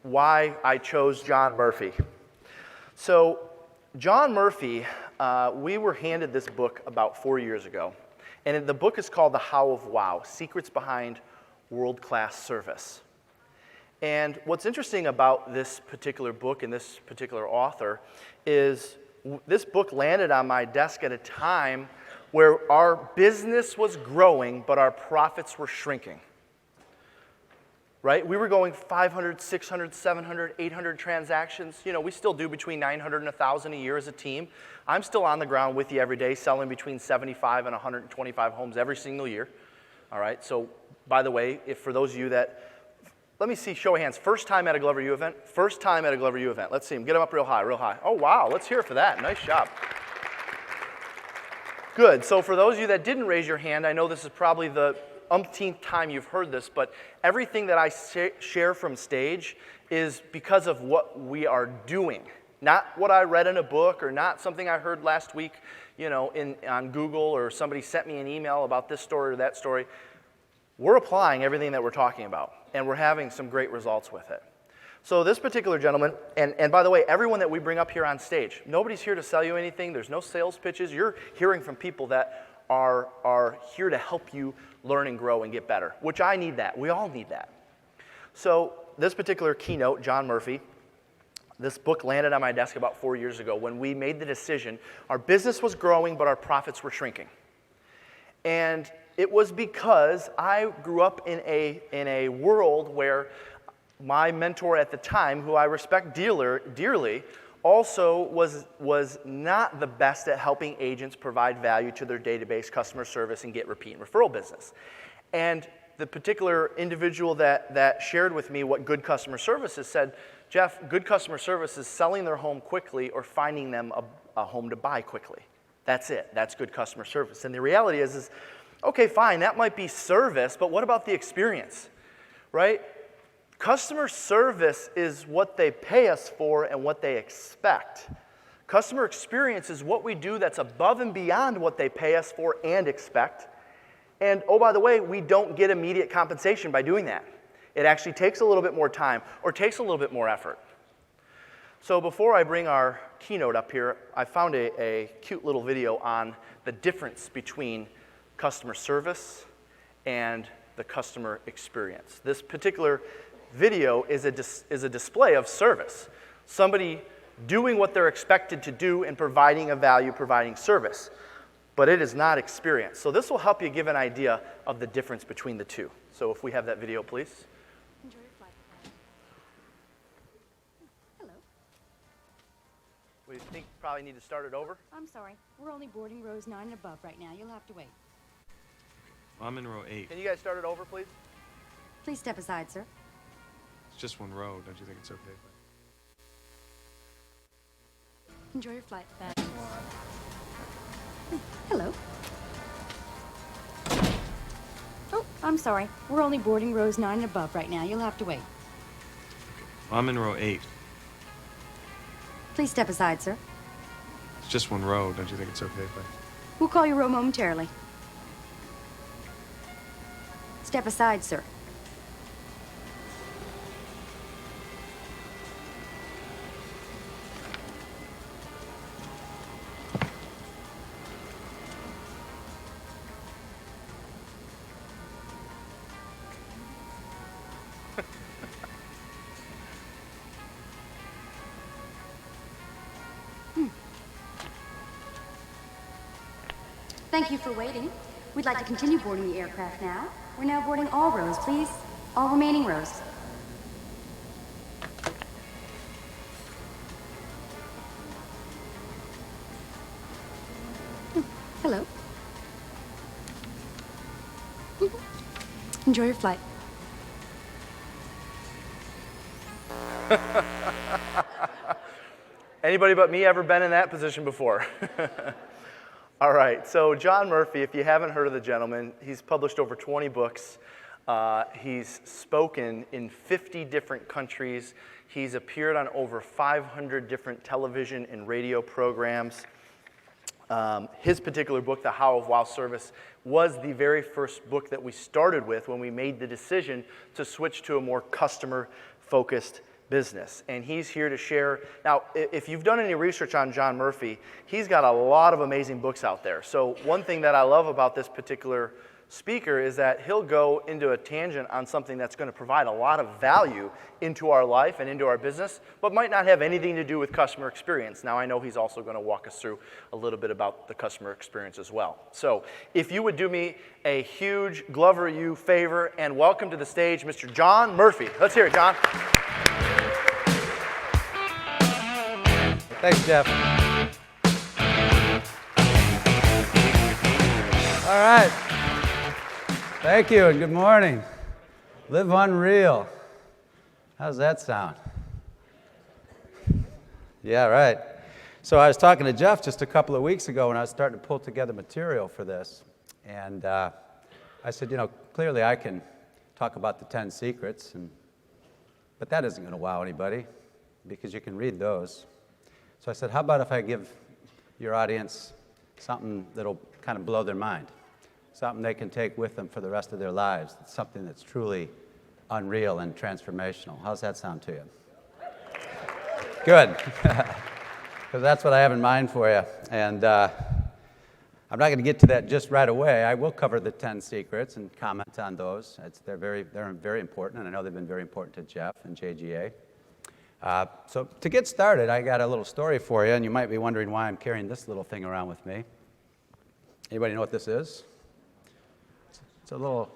Why I chose John Murphy. So John Murphy, we were handed this book about 4 years ago, and the book is called The How of Wow, Secrets Behind World-Class Service. And what's interesting about this particular book and this particular author is this book landed on my desk at a time where our business was growing, but our profits were shrinking. Right? We were going 500, 600, 700, 800 transactions. You know, we still do between 900 and 1,000 a year as a team. I'm still on the ground with you every day, selling between 75 and 125 homes every single year. All right, so by the way, if for those of you that, let me see, show of hands, first time at a Glover U event? First time at a Glover U event. Let's see them, get them up real high, real high. Oh, wow, let's hear it for that, nice job. Good, so for those of you that didn't raise your hand, I know this is probably the umpteenth time you've heard this, but everything that I share from stage is because of what we are doing. Not what I read in a book or not something I heard last week, you know, on Google or somebody sent me an email about this story or that story. We're applying everything that we're talking about, and we're having some great results with it. So this particular gentleman, and by the way, everyone that we bring up here on stage, nobody's here to sell you anything. There's no sales pitches. You're hearing from people that are here to help you learn and grow and get better, which I need that. We all need that. So this particular keynote, John Murphy, this book landed on my desk about 4 years ago when we made the decision. Our business was growing, but our profits were shrinking. And it was because I grew up in a world where my mentor at the time, who I respect dearly, also was not the best at helping agents provide value to their database, customer service, and get repeat and referral business. And the particular individual that shared with me what good customer service is said, Jeff, good customer service is selling their home quickly or finding them a home to buy quickly. That's it. That's good customer service. And the reality is okay, fine, that might be service, but what about the experience, right? Customer service is what they pay us for and what they expect. Customer experience is what we do that's above and beyond what they pay us for and expect. And oh, by the way, we don't get immediate compensation by doing that. It actually takes a little bit more time or takes a little bit more effort. So before I bring our keynote up here, I found a cute little video on the difference between customer service and the customer experience. This particular video is a display of service. Somebody doing what they're expected to do and providing a value, providing service. But it is not experience. So this will help you give an idea of the difference between the two. So if we have that video, please. Enjoy your flight. Hello. We think probably need to start it over. I'm sorry. We're only boarding rows 9 and above right now. You'll have to wait. I'm in row 8. Can you guys start it over, please? Please step aside, sir. It's just one row. Don't you think it's okay? Enjoy your flight back. Hello. Oh, I'm sorry. We're only boarding rows 9 and above right now. You'll have to wait. I'm in row 8. Please step aside, sir. It's just one row. Don't you think it's okay? We'll call your row momentarily. Step aside, sir. Thank you for waiting. We'd like to continue boarding the aircraft now. We're now boarding all rows, please. All remaining rows. Hello. Enjoy your flight. Anybody but me ever been in that position before? All right, so John Murphy, if you haven't heard of the gentleman, he's published over 20 books. He's spoken in 50 different countries. He's appeared on over 500 different television and radio programs. His particular book, The How of Wow Service, was the very first book that we started with when we made the decision to switch to a more customer focused business. And he's here to share. Now, if you've done any research on John Murphy, he's got a lot of amazing books out there. So one thing that I love about this particular speaker is that he'll go into a tangent on something that's going to provide a lot of value into our life and into our business, but might not have anything to do with customer experience. Now, I know he's also going to walk us through a little bit about the customer experience as well. So if you would do me a huge Glover you favor and welcome to the stage Mr. John Murphy. Let's hear it, John. Thanks, Jeff. All right. Thank you and good morning. Live unreal. How's that sound? Yeah, right. So I was talking to Jeff just a couple of weeks ago when I was starting to pull together material for this. And I said, clearly I can talk about the 10 secrets, but that isn't going to wow anybody because you can read those. So I said, how about if I give your audience something that'll kind of blow their mind? Something they can take with them for the rest of their lives. It's something that's truly unreal and transformational. How's that sound to you? Good. Because that's what I have in mind for you. And I'm not going to get to that just right away. I will cover the 10 secrets and comment on those. They're very important, and I know they've been very important to Jeff and JGA. So to get started, I got a little story for you, and you might be wondering why I'm carrying this little thing around with me. Anybody know what this is? It's a little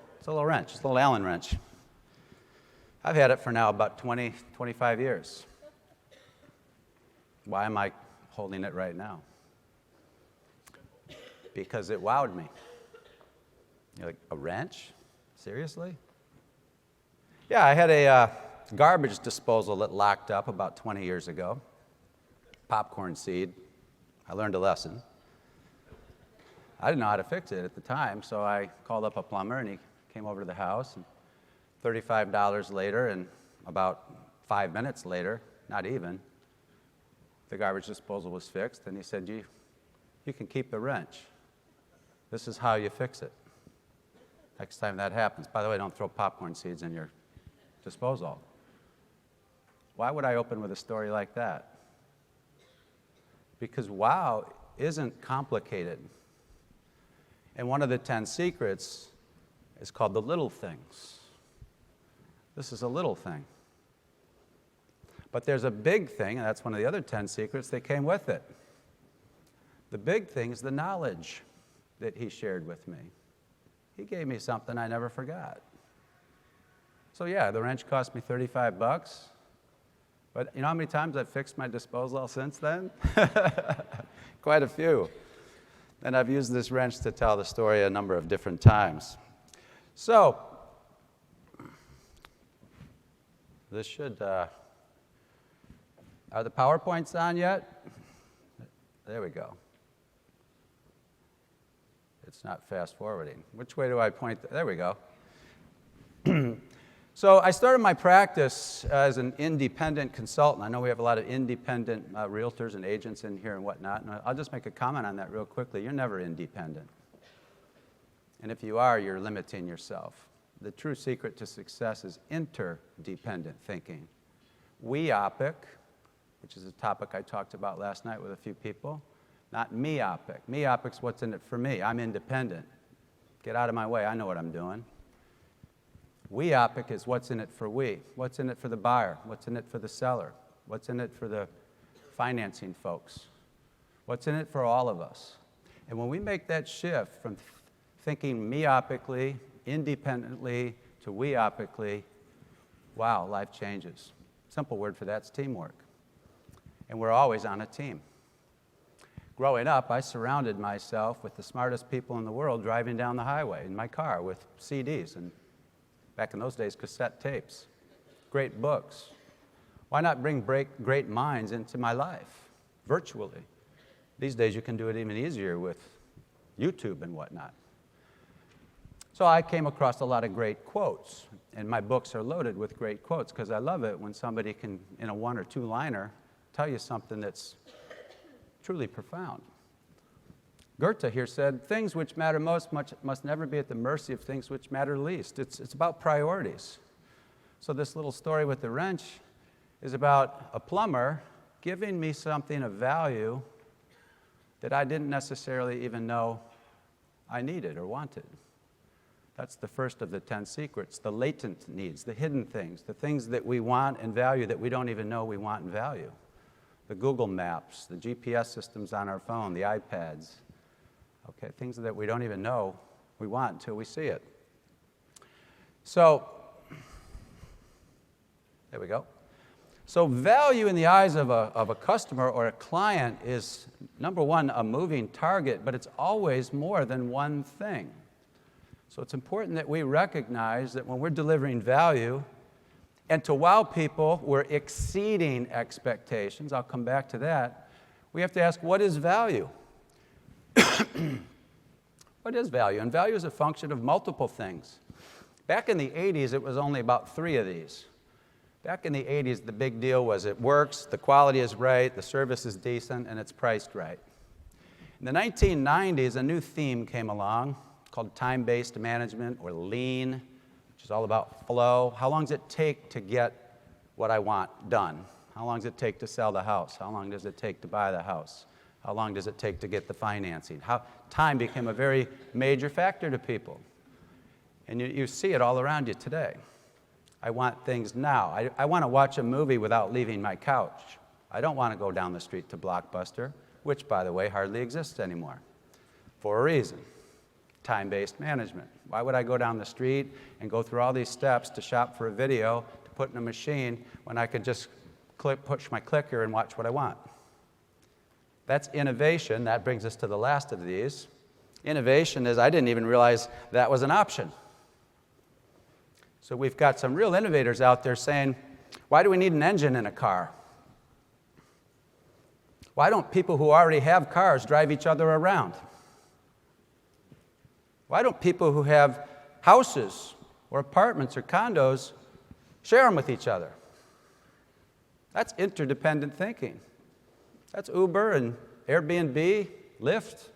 wrench. It's a little Allen wrench. I've had it for now about 20, 25 years. Why am I holding it right now? Because it wowed me. You're like, a wrench? Seriously? Yeah, I had a garbage disposal that locked up about 20 years ago. Popcorn seed. I learned a lesson. I didn't know how to fix it at the time, so I called up a plumber, and he came over to the house. And $35 later, and about 5 minutes later, not even, the garbage disposal was fixed, and he said, you can keep the wrench. This is how you fix it. Next time that happens. By the way, don't throw popcorn seeds in your disposal. Why would I open with a story like that? Because wow isn't complicated. And one of the 10 secrets is called the little things. This is a little thing. But there's a big thing, and that's one of the other 10 secrets that came with it. The big thing is the knowledge that he shared with me. He gave me something I never forgot. So yeah, the wrench cost me $35, but you know how many times I've fixed my disposal since then? Quite a few. And I've used this wrench to tell the story a number of different times. So, this should, are the PowerPoints on yet? There we go. It's not fast forwarding. Which way do I point? There we go. So I started my practice as an independent consultant. I know we have a lot of independent realtors and agents in here and whatnot, and I'll just make a comment on that real quickly. You're never independent. And if you are, you're limiting yourself. The true secret to success is interdependent thinking. Weopic, which is a topic I talked about last night with a few people, not meopic. Meopic's what's in it for me. I'm independent. Get out of my way. I know what I'm doing. Weopic is what's in it for we. What's in it for the buyer? What's in it for the seller? What's in it for the financing folks? What's in it for all of us? And when we make that shift from thinking meopically, independently, to weopically, wow, life changes. Simple word for that's teamwork. And we're always on a team. Growing up, I surrounded myself with the smartest people in the world driving down the highway in my car with CDs and, back in those days, cassette tapes, great books. Why not bring great minds into my life virtually? These days you can do it even easier with YouTube and whatnot. So I came across a lot of great quotes, and my books are loaded with great quotes because I love it when somebody can, in a one or two liner, tell you something that's truly profound. Goethe here said, things which matter most must never be at the mercy of things which matter least. It's about priorities. So this little story with the wrench is about a plumber giving me something of value that I didn't necessarily even know I needed or wanted. That's the first of the 10 secrets, the latent needs, the hidden things, the things that we want and value that we don't even know we want and value. The Google Maps, the GPS systems on our phone, the iPads, okay, things that we don't even know we want until we see it. So, there we go. So value in the eyes of a customer or a client is, number one, a moving target, but it's always more than one thing. So it's important that we recognize that when we're delivering value, and to wow people, we're exceeding expectations. I'll come back to that. We have to ask, what is value? What is value? And value is a function of multiple things. Back in the 80s, it was only about 3 of these. Back in the 80s, the big deal was it works, the quality is right, the service is decent, and it's priced right. In the 1990s, a new theme came along called time-based management, or lean, which is all about flow. How long does it take to get what I want done? How long does it take to sell the house? How long does it take to buy the house? How long does it take to get the financing? Time became a very major factor to people. And you see it all around you today. I want things now. I want to watch a movie without leaving my couch. I don't want to go down the street to Blockbuster, which, by the way, hardly exists anymore, for a reason. Time-based management. Why would I go down the street and go through all these steps to shop for a video to put in a machine when I could just push my clicker and watch what I want? That's innovation. That brings us to the last of these. Innovation is I didn't even realize that was an option. So we've got some real innovators out there saying, why do we need an engine in a car? Why don't people who already have cars drive each other around? Why don't people who have houses or apartments or condos share them with each other? That's interdependent thinking. That's Uber and Airbnb, Lyft.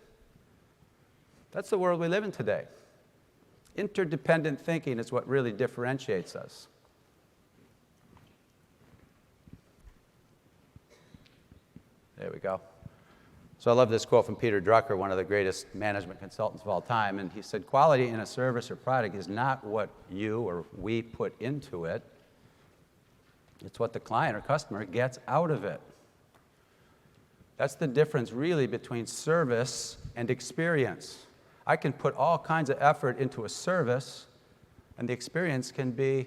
That's the world we live in today. Interdependent thinking is what really differentiates us. There we go. So I love this quote from Peter Drucker, one of the greatest management consultants of all time, and he said, quality in a service or product is not what you or we put into it. It's what the client or customer gets out of it. That's the difference really between service and experience. I can put all kinds of effort into a service, and the experience can be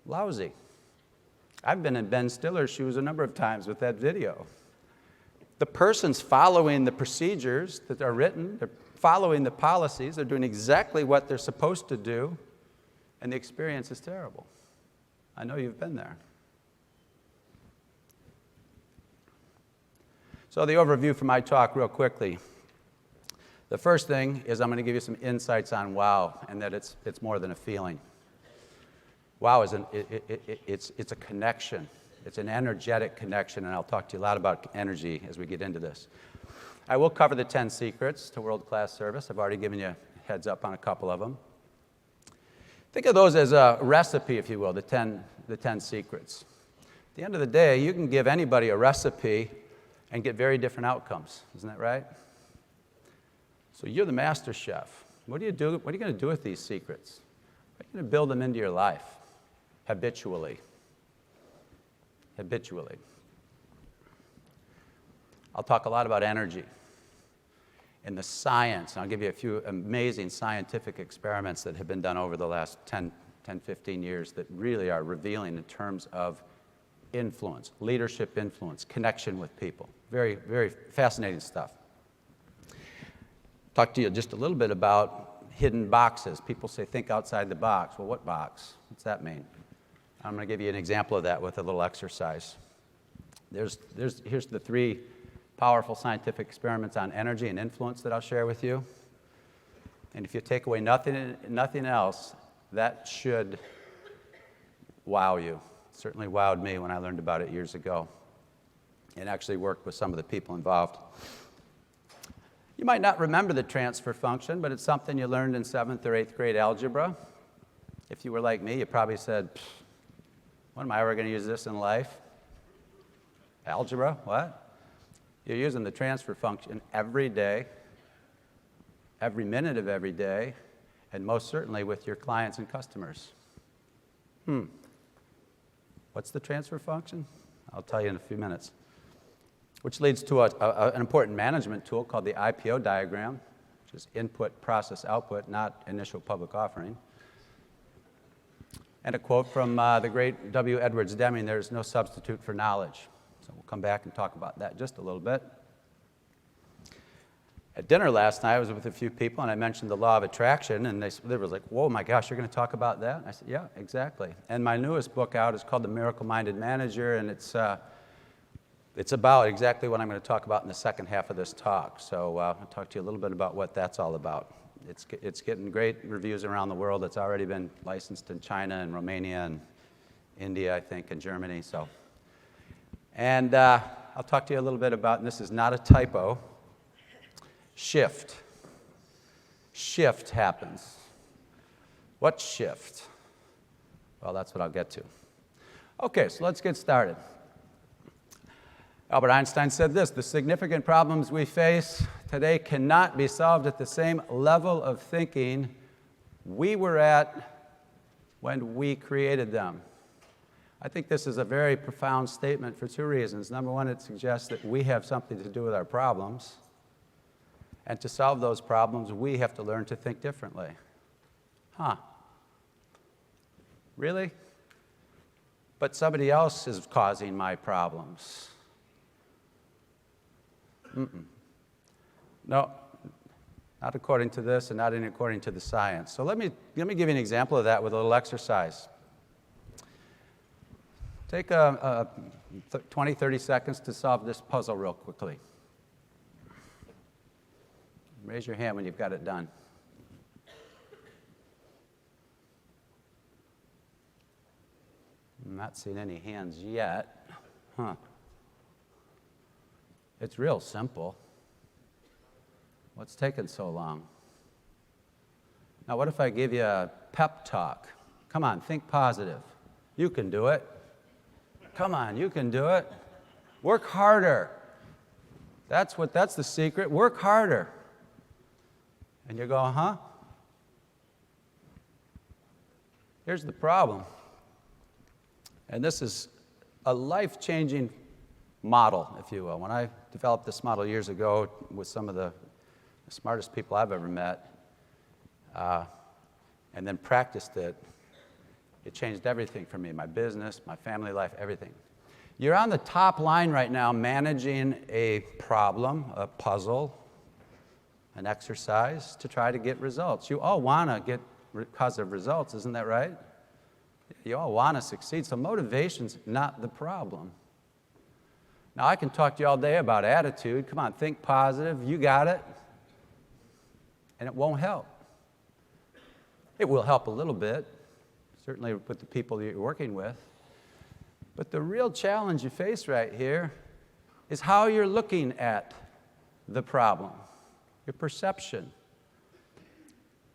lousy. I've been in Ben Stiller's shoes a number of times with that video. The person's following the procedures that are written, they're following the policies, they're doing exactly what they're supposed to do, and the experience is terrible. I know you've been there. So the overview for my talk real quickly. The first thing is I'm going to give you some insights on wow, and that it's more than a feeling. Wow is it's a connection. It's an energetic connection, and I'll talk to you a lot about energy as we get into this. I will cover the 10 secrets to world-class service. I've already given you a heads up on a couple of them. Think of those as a recipe, if you will, the 10 secrets. At the end of the day, you can give anybody a recipe and get very different outcomes. Isn't that right? So you're the master chef. What do you do? What are you going to do with these secrets? How are you going to build them into your life habitually? Habitually. I'll talk a lot about energy and the science. And I'll give you a few amazing scientific experiments that have been done over the last 10, 15 years that really are revealing in terms of influence, leadership influence, connection with people. Very, very fascinating stuff. Talk to you just a little bit about hidden boxes. People say, think outside the box. Well, what box? What's that mean? I'm going to give you an example of that with a little exercise. Here's the 3 powerful scientific experiments on energy and influence that I'll share with you. And if you take away nothing else, that should wow you. It certainly wowed me when I learned about it years ago and actually worked with some of the people involved. You might not remember the transfer function, but it's something you learned in 7th or 8th grade algebra. If you were like me, you probably said, "Pfft, when am I ever going to use this in life? Algebra, what?" You're using the transfer function every day, every minute of every day, and most certainly with your clients and customers. What's the transfer function? I'll tell you in a few minutes. Which leads to an important management tool called the IPO diagram, which is input, process, output, not initial public offering. And a quote from the great W. Edwards Deming, "There's no substitute for knowledge." So we'll come back and talk about that just a little bit. At dinner last night, I was with a few people, and I mentioned the law of attraction, and they were like, "Whoa, my gosh, you're going to talk about that?" I said, "Yeah, exactly." And my newest book out is called The Miracle-Minded Manager, and it's about exactly what I'm going to talk about in the second half of this talk. So I'll talk to you a little bit about what that's all about. It's getting great reviews around the world. It's already been licensed in China and Romania and India, I think, and Germany. And I'll talk to you a little bit about, and this is not a typo, shift. Shift happens. What shift? Well, that's what I'll get to. Okay, so let's get started. Albert Einstein said this: "The significant problems we face today cannot be solved at the same level of thinking we were at when we created them." I think this is a very profound statement for two reasons. Number one, it suggests that we have something to do with our problems. And to solve those problems, we have to learn to think differently. Really? But somebody else is causing my problems. No, not according to this and not according to the science. So let me give you an example of that with a little exercise. Take 20, 30 seconds to solve this puzzle real quickly. Raise your hand when you've got it done. I'm not seeing any hands yet. It's real simple. What's taking so long? Now, what if I give you a pep talk? Come on, think positive. You can do it. Come on, you can do it. Work harder. That's the secret. Work harder. And you go, huh? Here's the problem. And this is a life-changing model, if you will. When I developed this model years ago with some of the smartest people I've ever met, and then practiced it, it changed everything for me, my business, my family life, everything. You're on the top line right now managing a problem, a puzzle, an exercise to try to get results. You all want to get positive results, isn't that right? You all want to succeed, so motivation's not the problem. Now, I can talk to you all day about attitude. Come on, think positive. You got it. And it won't help. It will help a little bit, certainly with the people that you're working with. But the real challenge you face right here is how you're looking at the problem. Your perception,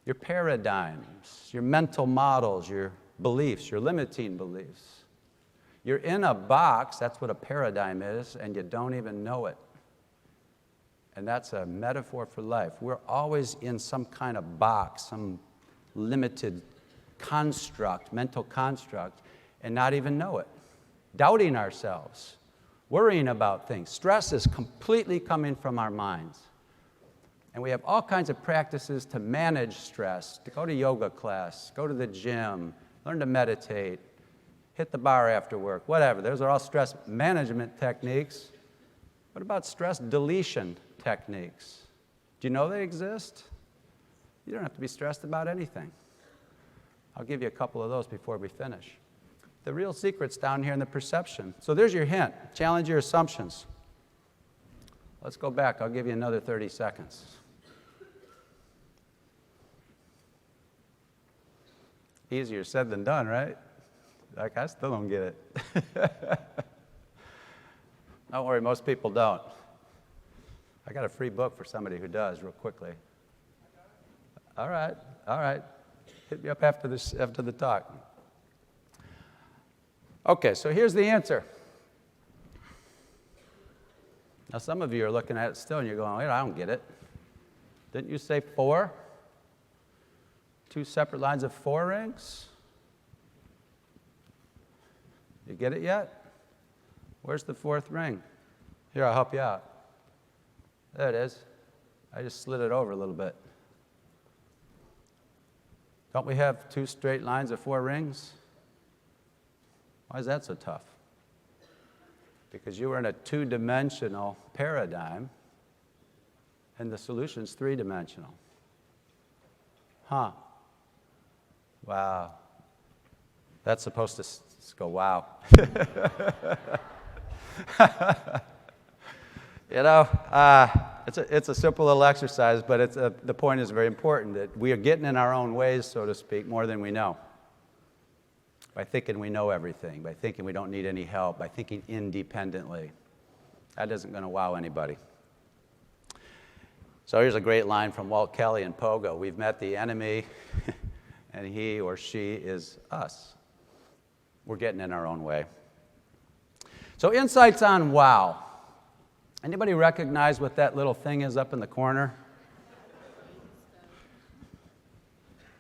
your paradigms, your mental models, your beliefs, your limiting beliefs. You're in a box, that's what a paradigm is, and you don't even know it. And that's a metaphor for life. We're always in some kind of box, some limited construct, mental construct, and not even know it. Doubting ourselves, worrying about things. Stress is completely coming from our minds. And we have all kinds of practices to manage stress, to go to yoga class, go to the gym, learn to meditate, hit the bar after work, whatever. Those are all stress management techniques. What about stress deletion techniques? Do you know they exist? You don't have to be stressed about anything. I'll give you a couple of those before we finish. The real secret's down here in the perception. So there's your hint. Challenge your assumptions. Let's go back. I'll give you another 30 seconds. Easier said than done, right? Like, I still don't get it. Don't worry, most people don't. I got a free book for somebody who does, real quickly. All right, all right. Hit me up after the talk. Okay, so here's the answer. Now, some of you are looking at it still, and you're going, wait, I don't get it. Didn't you say 4? 2 separate lines of 4 rings? You get it yet? Where's the 4th ring? Here, I'll help you out. There it is. I just slid it over a little bit. Don't we have 2 straight lines of 4 rings? Why is that so tough? Because you were in a 2-dimensional paradigm, and the solution's 3-dimensional. Huh. Wow. That's supposed to go, wow. You know, it's a simple little exercise, but the point is very important, that we are getting in our own ways, so to speak, more than we know. By thinking we know everything, by thinking we don't need any help, by thinking independently. That isn't going to wow anybody. So here's a great line from Walt Kelly in Pogo. We've met the enemy, and he or she is us. We're getting in our own way. So insights on wow. Anybody recognize what that little thing is up in the corner?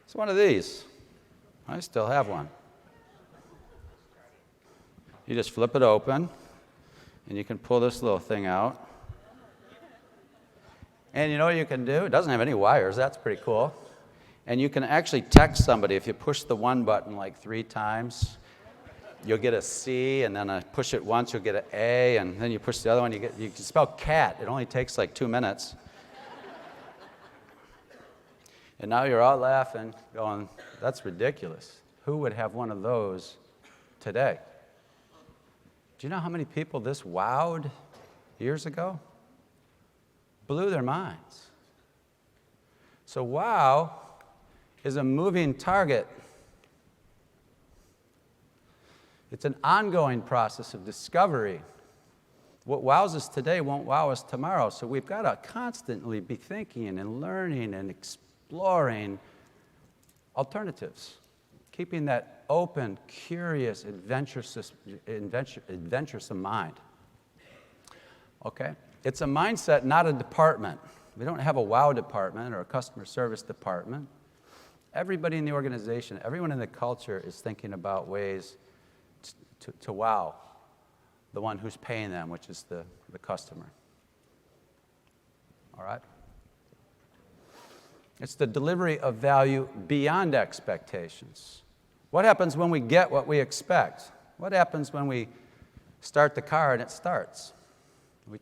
It's one of these. I still have one. You just flip it open, and you can pull this little thing out. And you know what you can do? It doesn't have any wires. That's pretty cool. And you can actually text somebody. If you push the one button like 3 times, you'll get a C, and then push it once, you'll get an A, and then you push the other one, you can spell cat. It only takes like 2 minutes. And now you're all laughing, going, that's ridiculous. Who would have one of those today? Do you know how many people this wowed years ago? Blew their minds. So wow is a moving target. It's an ongoing process of discovery. What wows us today won't wow us tomorrow, so we've got to constantly be thinking and learning and exploring alternatives, keeping that open, curious, adventuresome mind. Okay? It's a mindset, not a department. We don't have a wow department or a customer service department. Everybody in the organization, everyone in the culture is thinking about ways to wow the one who's paying them, which is the customer. All right? It's the delivery of value beyond expectations. What happens when we get what we expect? What happens when we start the car and it starts? We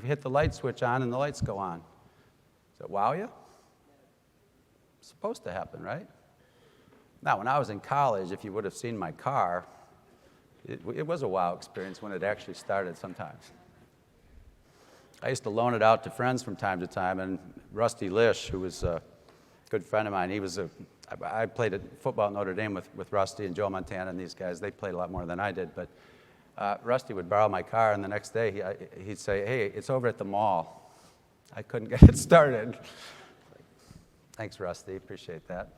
hit the light switch on and the lights go on. Does it wow you? It's supposed to happen, right? Now, when I was in college, if you would have seen my car, it was a wow experience when it actually started sometimes. I used to loan it out to friends from time to time, and Rusty Lish, who was a good friend of mine, I played football at Notre Dame with Rusty and Joe Montana and these guys. They played a lot more than I did, but Rusty would borrow my car, and the next day he'd say, hey, it's over at the mall. I couldn't get it started. Thanks, Rusty. Appreciate that.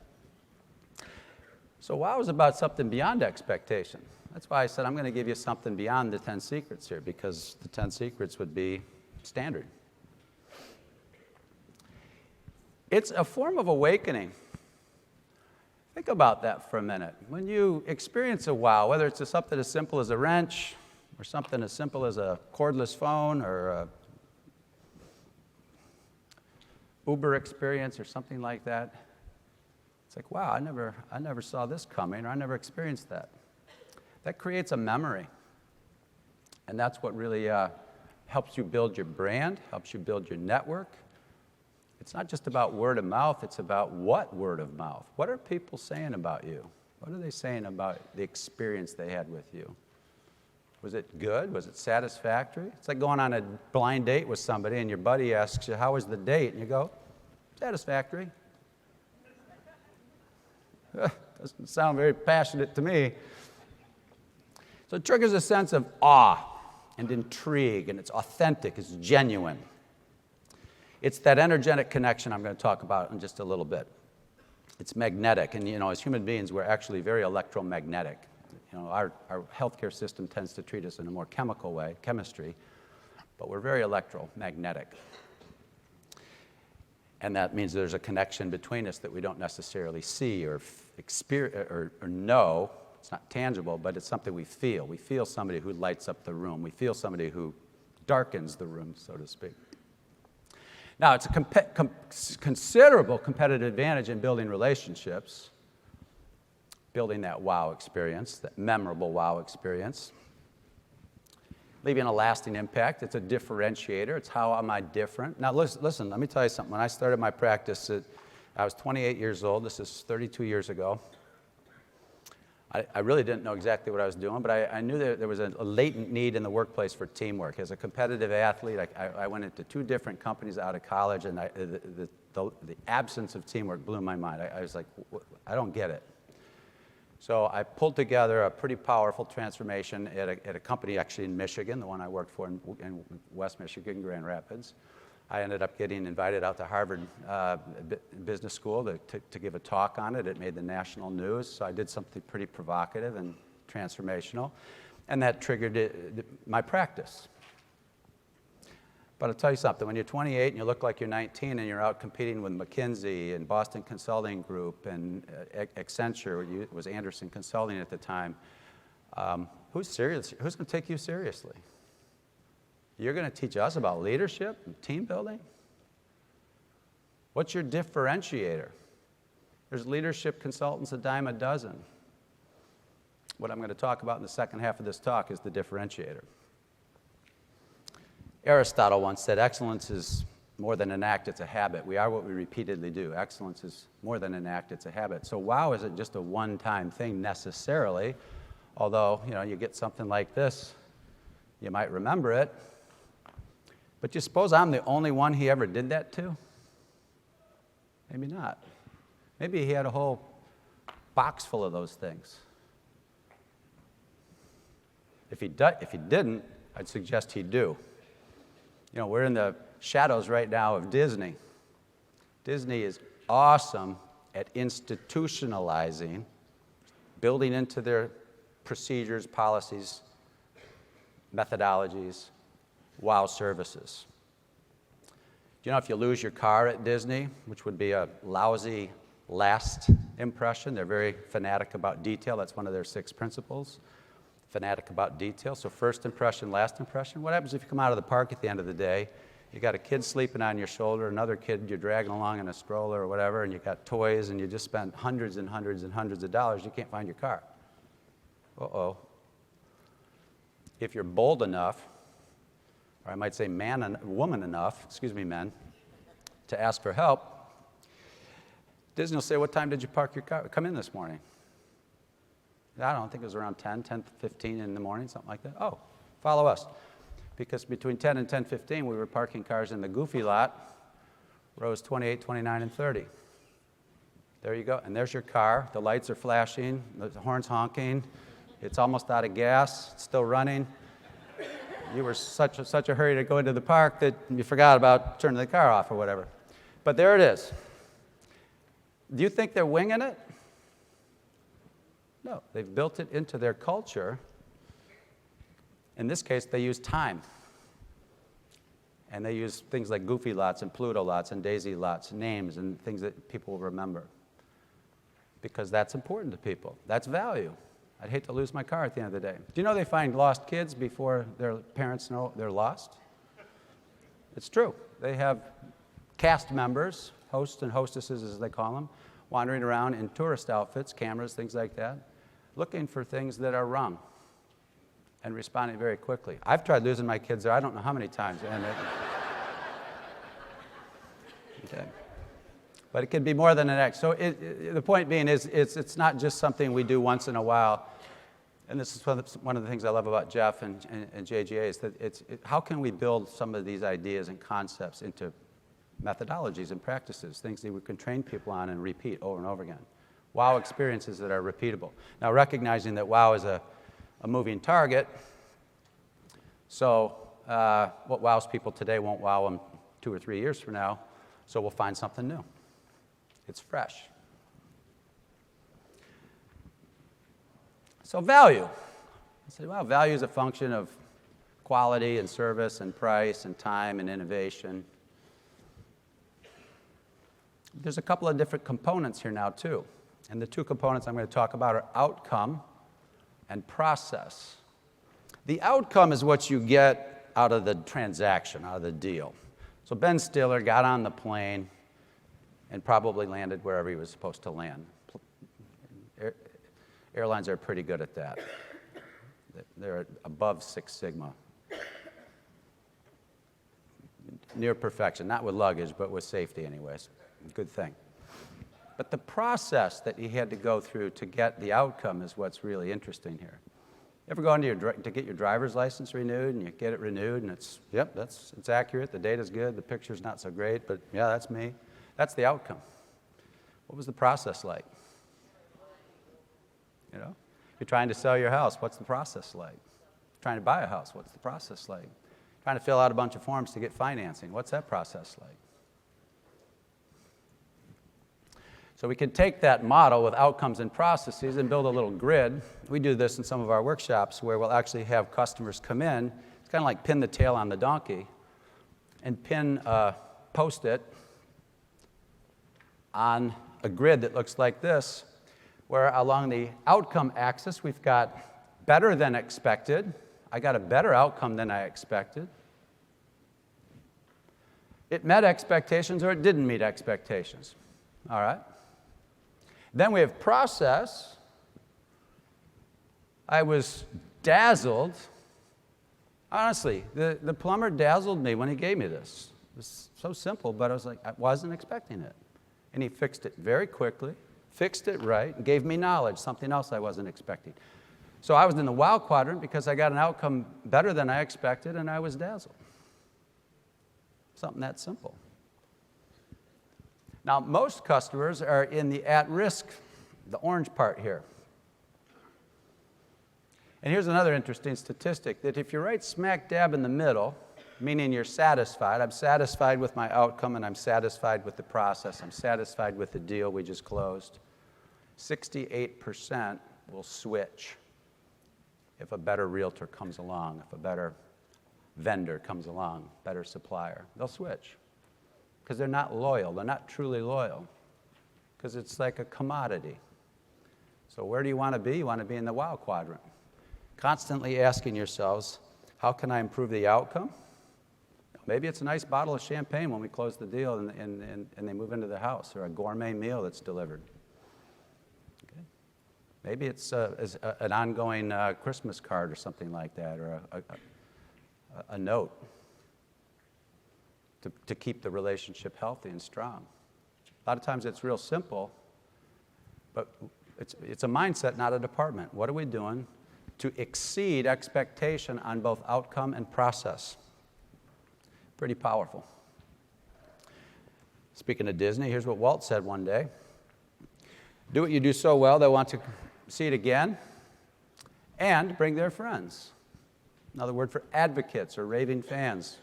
So wow is about something beyond expectation. That's why I said I'm going to give you something beyond the 10 secrets here, because the 10 secrets would be standard. It's a form of awakening. Think about that for a minute. When you experience a wow, whether it's something as simple as a wrench, or something as simple as a cordless phone, or a Uber experience, or something like that, it's like, wow, I never saw this coming, or I never experienced that. That creates a memory. And that's what really helps you build your brand, helps you build your network. It's not just about word of mouth, it's about what word of mouth. What are people saying about you? What are they saying about the experience they had with you? Was it good? Was it satisfactory? It's like going on a blind date with somebody and your buddy asks you, how was the date? And you go, satisfactory. Doesn't sound very passionate to me. So it triggers a sense of awe and intrigue, and it's authentic, it's genuine. It's that energetic connection I'm going to talk about in just a little bit. It's magnetic, and as human beings, we're actually very electromagnetic. Our healthcare system tends to treat us in a more chemical way, chemistry, but we're very electromagnetic. And that means there's a connection between us that we don't necessarily see or experience or know. It's not tangible, but it's something we feel. We feel somebody who lights up the room. We feel somebody who darkens the room, so to speak. Now, it's a considerable competitive advantage in building relationships, building that wow experience, that memorable wow experience, leaving a lasting impact. It's a differentiator. It's how am I different? Now, listen, let me tell you something. When I started my practice, I was 28 years old. This is 32 years ago. I really didn't know exactly what I was doing, but I knew that there was a latent need in the workplace for teamwork. As a competitive athlete, I went into 2 different companies out of college, and the absence of teamwork blew my mind. I was like, I don't get it. So I pulled together a pretty powerful transformation at a company actually in Michigan, the one I worked for in West Michigan, Grand Rapids. I ended up getting invited out to Harvard Business School to give a talk on it. It made the national news, so I did something pretty provocative and transformational, and that triggered my practice. But I'll tell you something, when you're 28 and you look like you're 19 and you're out competing with McKinsey and Boston Consulting Group and Accenture, it was Anderson Consulting at the time, who's going to take you seriously? You're going to teach us about leadership and team building? What's your differentiator? There's leadership consultants a dime a dozen. What I'm going to talk about in the second half of this talk is the differentiator. Aristotle once said, excellence is more than an act, it's a habit. We are what we repeatedly do. Excellence is more than an act, it's a habit. So wow isn't just a one-time thing necessarily, although you get something like this, you might remember it. But you suppose I'm the only one he ever did that to? Maybe not. Maybe he had a whole box full of those things. If he didn't, I'd suggest he do. We're in the shadows right now of Disney. Disney is awesome at institutionalizing, building into their procedures, policies, methodologies, wow services. If you lose your car at Disney, which would be a lousy last impression, they're very fanatic about detail. That's one of their 6 principles. Fanatic about detail. So first impression, last impression. What happens if you come out of the park at the end of the day, you got a kid sleeping on your shoulder, another kid you're dragging along in a stroller or whatever, and you got toys, and you just spent hundreds and hundreds and hundreds of dollars, you can't find your car. Uh-oh. If you're bold enough, or I might say woman enough, men, to ask for help, Disney will say, what time did you park your car? Come in this morning. I don't think it was around 10:15 in the morning, something like that. Oh, follow us. Because between 10 and 10:15, we were parking cars in the goofy lot, rows 28, 29, and 30. There you go. And there's your car. The lights are flashing. The horn's honking. It's almost out of gas. It's still running. You were such a hurry to go into the park that you forgot about turning the car off or whatever. But there it is. Do you think they're winging it? No, they've built it into their culture. In this case, they use time. And they use things like goofy lots and Pluto lots and daisy lots, names and things that people will remember. Because that's important to people. That's value. I'd hate to lose my car at the end of the day. Do you know they find lost kids before their parents know they're lost? It's true. They have cast members, hosts and hostesses as they call them, wandering around in tourist outfits, cameras, things like that, looking for things that are wrong and responding very quickly. I've tried losing my kids there I don't know how many times. Okay. But it can be more than an act. So the point being is it's not just something we do once in a while. And this is one of the things I love about Jeff and JGA is that how can we build some of these ideas and concepts into methodologies and practices, things that we can train people on and repeat over and over again. Wow experiences that are repeatable. Now, recognizing that wow is a moving target, so what wows people today won't wow them 2 or 3 years from now, so we'll find something new. It's fresh. So value. I said, well, value is a function of quality and service and price and time and innovation. There's a couple of different components here now, too. And the two components I'm going to talk about are outcome and process. The outcome is what you get out of the transaction, out of the deal. So Ben Stiller got on the plane and probably landed wherever he was supposed to land. Airlines are pretty good at that. They're above Six Sigma. Near perfection, not with luggage, but with safety anyways. Good thing. But the process that he had to go through to get the outcome is what's really interesting here. You ever go into to get your driver's license renewed, and you get it renewed, and it's accurate, the data's good, the picture's not so great, but yeah, that's me. That's the outcome. What was the process like? You know, you're trying to sell your house, what's the process like? Trying to buy a house, what's the process like? Trying to fill out a bunch of forms to get financing, what's that process like? So we can take that model with outcomes and processes and build a little grid. We do this in some of our workshops where we'll actually have customers come in. It's kind of like pin the tail on the donkey and pin a Post-it on a grid that looks like this, where along the outcome axis we've got better than expected. I got a better outcome than I expected. It met expectations or it didn't meet expectations. All right? Then we have process. I was dazzled. Honestly, the plumber dazzled me when he gave me this. It was so simple, but I was like, I wasn't expecting it. And he fixed it very quickly, fixed it right, and gave me knowledge, something else I wasn't expecting. So I was in the wow quadrant because I got an outcome better than I expected, and I was dazzled. Something that simple. Now, most customers are in the at-risk, the orange part here. And here's another interesting statistic, that if you're right smack dab in the middle, meaning you're satisfied, I'm satisfied with my outcome and I'm satisfied with the process, I'm satisfied with the deal we just closed, 68% will switch if a better realtor comes along, if a better vendor comes along, better supplier. They'll switch. Because they're not loyal. They're not truly loyal. Because it's like a commodity. So where do you want to be? You want to be in the wow quadrant. Constantly asking yourselves, how can I improve the outcome? Maybe it's a nice bottle of champagne when we close the deal and they move into the house, or a gourmet meal that's delivered. Okay. Maybe it's an ongoing Christmas card or something like that, or a note. To keep the relationship healthy and strong. A lot of times it's real simple, but it's a mindset, not a department. What are we doing to exceed expectation on both outcome and process? Pretty powerful. Speaking of Disney, here's what Walt said one day. Do what you do so well, they want to see it again and bring their friends. Another word for advocates or raving fans.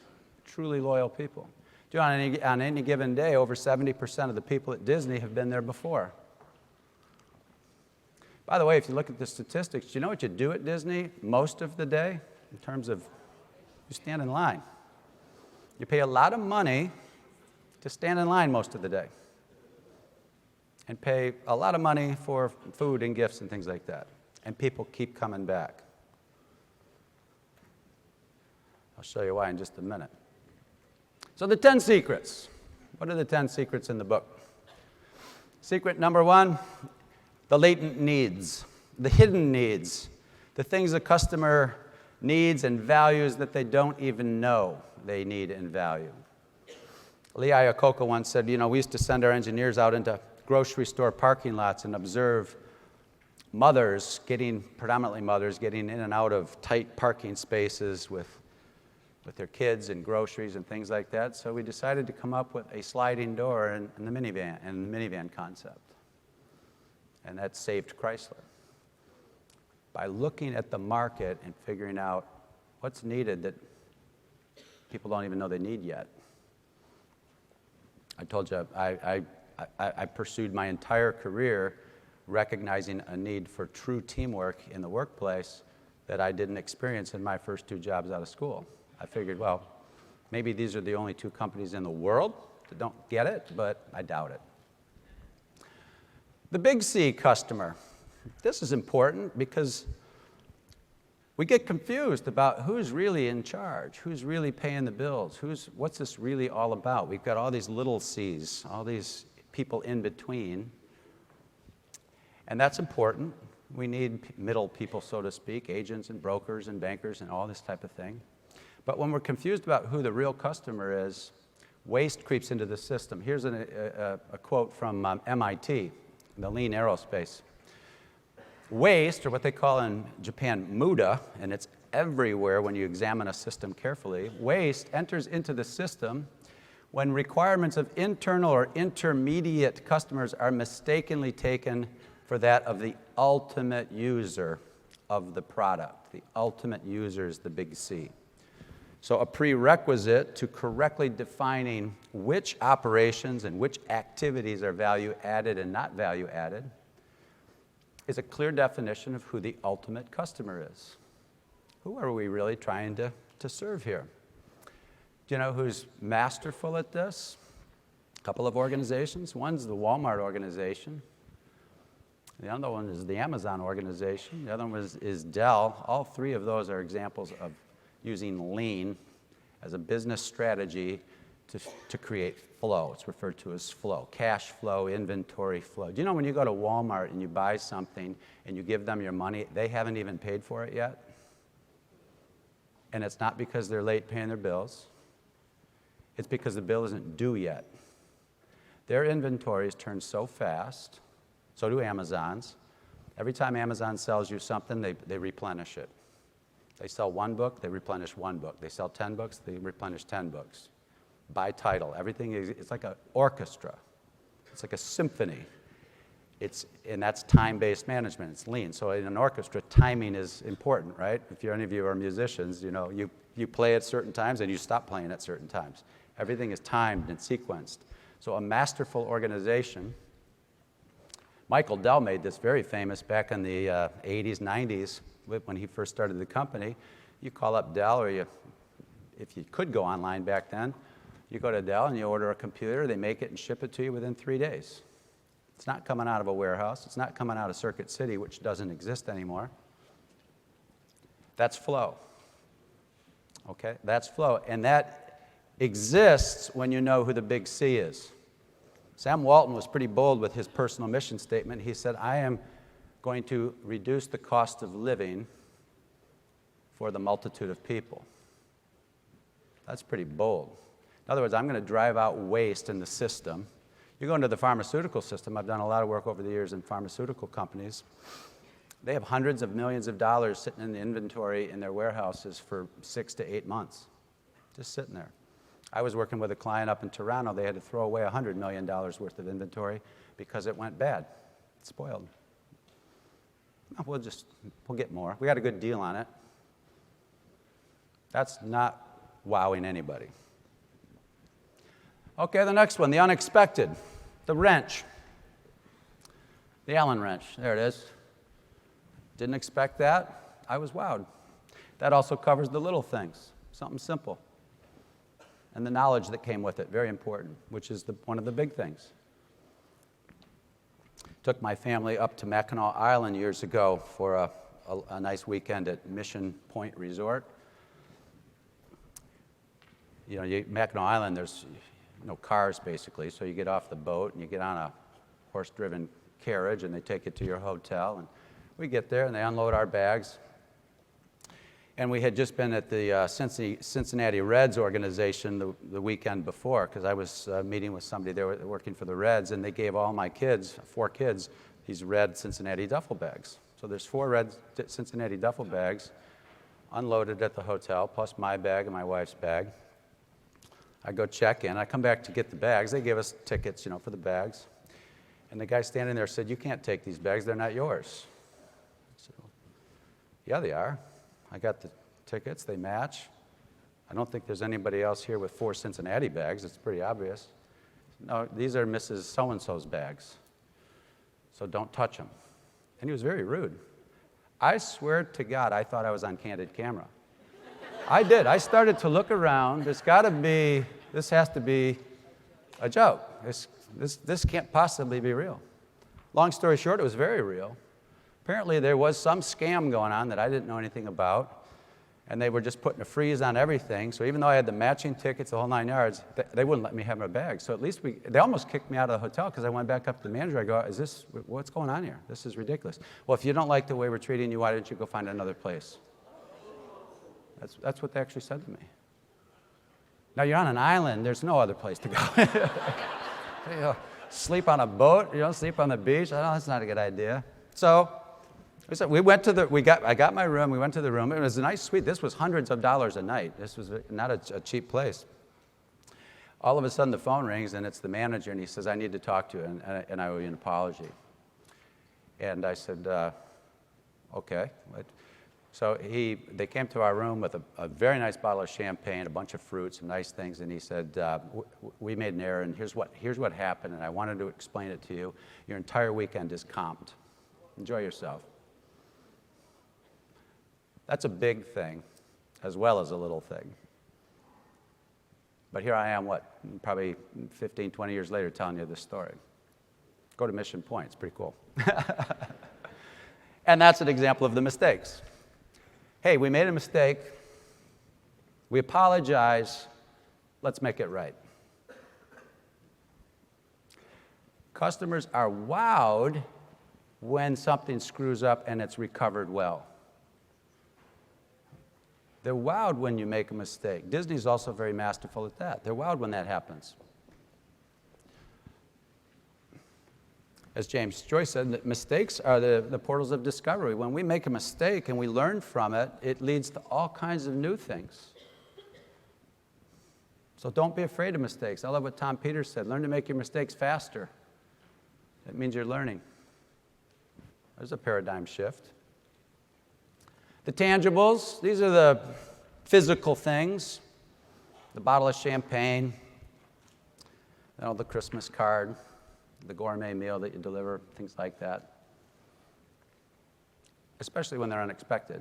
Truly loyal people. On any given day, over 70% of the people at Disney have been there before. By the way, if you look at the statistics, do you know what you do at Disney most of the day in terms of you stand in line? You pay a lot of money to stand in line most of the day and pay a lot of money for food and gifts and things like that. And people keep coming back. I'll show you why in just a minute. So the 10 secrets. What are the 10 secrets in the book? Secret number 1, the latent needs, the hidden needs, the things a customer needs and values that they don't even know they need and value. Lee Iacocca once said, we used to send our engineers out into grocery store parking lots and observe predominantly mothers, getting in and out of tight parking spaces with their kids and groceries and things like that. So we decided to come up with a sliding door in the minivan concept. And that saved Chrysler. By looking at the market and figuring out what's needed that people don't even know they need yet. I told you, I pursued my entire career recognizing a need for true teamwork in the workplace that I didn't experience in my first 2 jobs out of school. I figured, well, maybe these are the only 2 companies in the world that don't get it, but I doubt it. The big C customer. This is important because we get confused about who's really in charge, who's really paying the bills, what's this really all about? We've got all these little C's, all these people in between, and that's important. We need middle people, so to speak, agents and brokers and bankers and all this type of thing. But when we're confused about who the real customer is, waste creeps into the system. Here's a quote from MIT, the lean aerospace. Waste, or what they call in Japan muda, and it's everywhere when you examine a system carefully, waste enters into the system when requirements of internal or intermediate customers are mistakenly taken for that of the ultimate user of the product. The ultimate user is the big C. So a prerequisite to correctly defining which operations and which activities are value added and not value added is a clear definition of who the ultimate customer is. Who are we really trying to serve here? Do you know who's masterful at this? A couple of organizations. One's the Walmart organization. The other one is the Amazon organization. The other one is Dell. All 3 of those are examples of using lean as a business strategy to create flow. It's referred to as flow, cash flow, inventory flow. Do you know when you go to Walmart and you buy something and you give them your money, they haven't even paid for it yet? And it's not because they're late paying their bills. It's because the bill isn't due yet. Their inventories turn so fast, so do Amazon's. Every time Amazon sells you something, they replenish it. They sell 1 book, they replenish 1 book. They sell 10 books, they replenish 10 books. By title, everything is, it's like an orchestra. It's like a symphony. And that's time-based management, it's lean. So in an orchestra, timing is important, right? If any of you are musicians, you know, you play at certain times and you stop playing at certain times. Everything is timed and sequenced. So a masterful organization. Michael Dell made this very famous back in the 80s, 90s, when he first started the company. You call up Dell, or if you could go online back then, you go to Dell and you order a computer, they make it and ship it to you within 3 days. It's not coming out of a warehouse. It's not coming out of Circuit City, which doesn't exist anymore. That's flow. Okay, that's flow. And that exists when you know who the big C is. Sam Walton was pretty bold with his personal mission statement. He said, I am going to reduce the cost of living for the multitude of people. That's pretty bold. In other words, I'm going to drive out waste in the system. You go into the pharmaceutical system. I've done a lot of work over the years in pharmaceutical companies. They have hundreds of millions of dollars sitting in the inventory in their warehouses for 6 to 8 months, just sitting there. I was working with a client up in Toronto. They had to throw away $100 million worth of inventory because it went bad. It spoiled. We'll get more. We got a good deal on it. That's not wowing anybody. Okay, the next one, the unexpected, the wrench. The Allen wrench, there it is. Didn't expect that. I was wowed. That also covers the little things, something simple. And the knowledge that came with it, very important, which is one of the big things. Took my family up to Mackinac Island years ago for a nice weekend at Mission Point Resort. You know, Mackinac Island, there's no cars basically, so you get off the boat and you get on a horse-driven carriage and they take you to your hotel. And we get there and they unload our bags. And we had just been at the Cincinnati Reds organization the weekend before, because I was meeting with somebody there working for the Reds, and they gave all my kids, 4 kids, these red Cincinnati duffel bags. So there's 4 red Cincinnati duffel bags unloaded at the hotel, plus my bag and my wife's bag. I go check in. I come back to get the bags. They give us tickets, for the bags. And the guy standing there said, "You can't take these bags. They're not yours." I said, "Well, yeah, they are. I got the tickets. They match. I don't think there's anybody else here with 4 Cincinnati bags. It's pretty obvious." "No, these are Mrs. So-and-so's bags." so don't touch them. And he was very rude. I swear to God, I thought I was on candid camera. I did. I started to look around. This has to be a joke. This can't possibly be real. Long story short, it was very real. Apparently, there was some scam going on that I didn't know anything about, and they were just putting a freeze on everything. So even though I had the matching tickets, the whole 9 yards, they wouldn't let me have my bag. So at least they almost kicked me out of the hotel because I went back up to the manager. I go, what's going on here? This is ridiculous. Well, if you don't like the way we're treating you, why don't you go find another place? That's what they actually said to me. Now, you're on an island. There's no other place to go. Sleep on a boat, sleep on the beach. I know that's not a good idea. So I got my room. We went to the room. It was a nice suite. This was hundreds of dollars a night. This was not a cheap place. All of a sudden, the phone rings, and it's the manager, and he says, I need to talk to you, and I owe you an apology. And I said, okay. So they came to our room with a very nice bottle of champagne, a bunch of fruits, some nice things, and he said, we made an error, and here's what happened, and I wanted to explain it to you. Your entire weekend is comped. Enjoy yourself. That's a big thing, as well as a little thing. But here I am, probably 15, 20 years later, telling you this story. Go to Mission Point. It's pretty cool. And that's an example of the mistakes. Hey, we made a mistake. We apologize. Let's make it right. Customers are wowed when something screws up and it's recovered well. They're wowed when you make a mistake. Disney's also very masterful at that. They're wowed when that happens. As James Joyce said, mistakes are the portals of discovery. When we make a mistake and we learn from it, it leads to all kinds of new things. So don't be afraid of mistakes. I love what Tom Peters said. Learn to make your mistakes faster. That means you're learning. There's a paradigm shift. The tangibles, these are the physical things. The bottle of champagne, the Christmas card, the gourmet meal that you deliver, things like that. Especially when they're unexpected.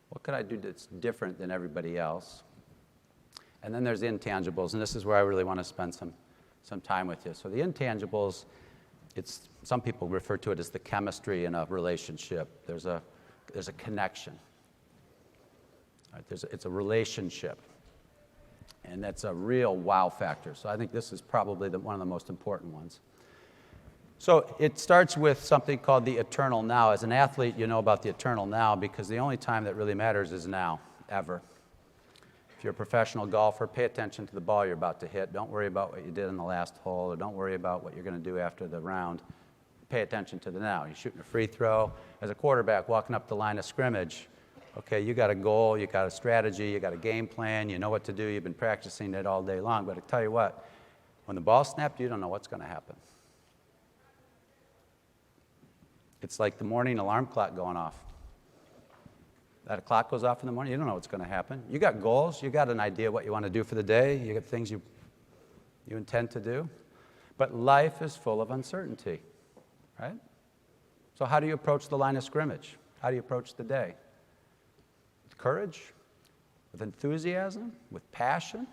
What could I do that's different than everybody else? And then there's the intangibles, and this is where I really want to spend some time with you. So the intangibles, some people refer to it as the chemistry in a relationship. There's a connection. Right? It's a relationship. And that's a real wow factor. So I think this is probably one of the most important ones. So it starts with something called the eternal now. As an athlete, you know about the eternal now because the only time that really matters is now, ever. If you're a professional golfer, pay attention to the ball you're about to hit. Don't worry about what you did in the last hole, or don't worry about what you're going to do after the round. Pay attention to the now. You're shooting a free throw. As a quarterback, walking up the line of scrimmage, okay, you got a goal, you got a strategy, you got a game plan, you know what to do, you've been practicing it all day long. But I tell you what, when the ball's snapped, you don't know what's going to happen. It's like the morning alarm clock going off. That clock goes off in the morning, you don't know what's going to happen. You got goals, you got an idea what you want to do for the day, you got things you intend to do. But life is full of uncertainty, right? So how do you approach the line of scrimmage? How do you approach the day? With courage? With enthusiasm? With passion?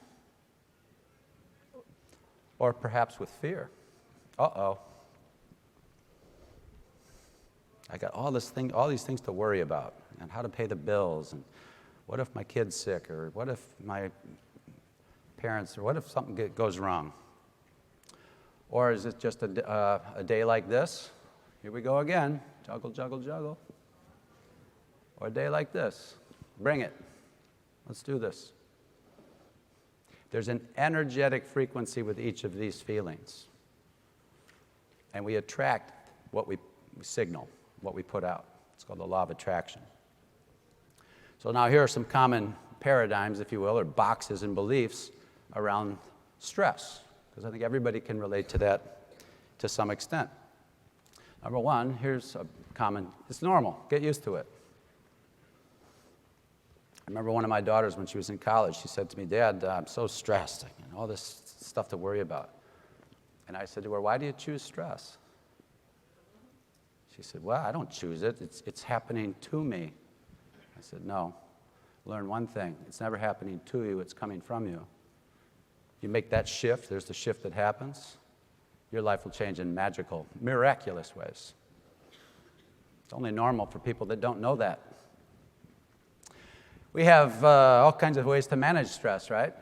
Or perhaps with fear? Uh-oh. I got all these things to worry about, and how to pay the bills, and what if my kid's sick, or what if my parents, or what if something goes wrong? Or is it just a day like this? Here we go again. Juggle, juggle, juggle. Or a day like this. Bring it. Let's do this. There's an energetic frequency with each of these feelings. And we attract what we signal, what we put out. It's called the law of attraction. So now here are some common paradigms, if you will, or boxes and beliefs around stress, because I think everybody can relate to that to some extent. Number one, here's a common, it's normal, get used to it. I remember one of my daughters when she was in college, she said to me, Dad, I'm so stressed, all this stuff to worry about. And I said to her, why do you choose stress? She said, well, I don't choose it. It's happening to me. I said, no. Learn one thing. It's never happening to you. It's coming from you. You make that shift. There's the shift that happens. Your life will change in magical, miraculous ways. It's only normal for people that don't know that. We have all kinds of ways to manage stress, right?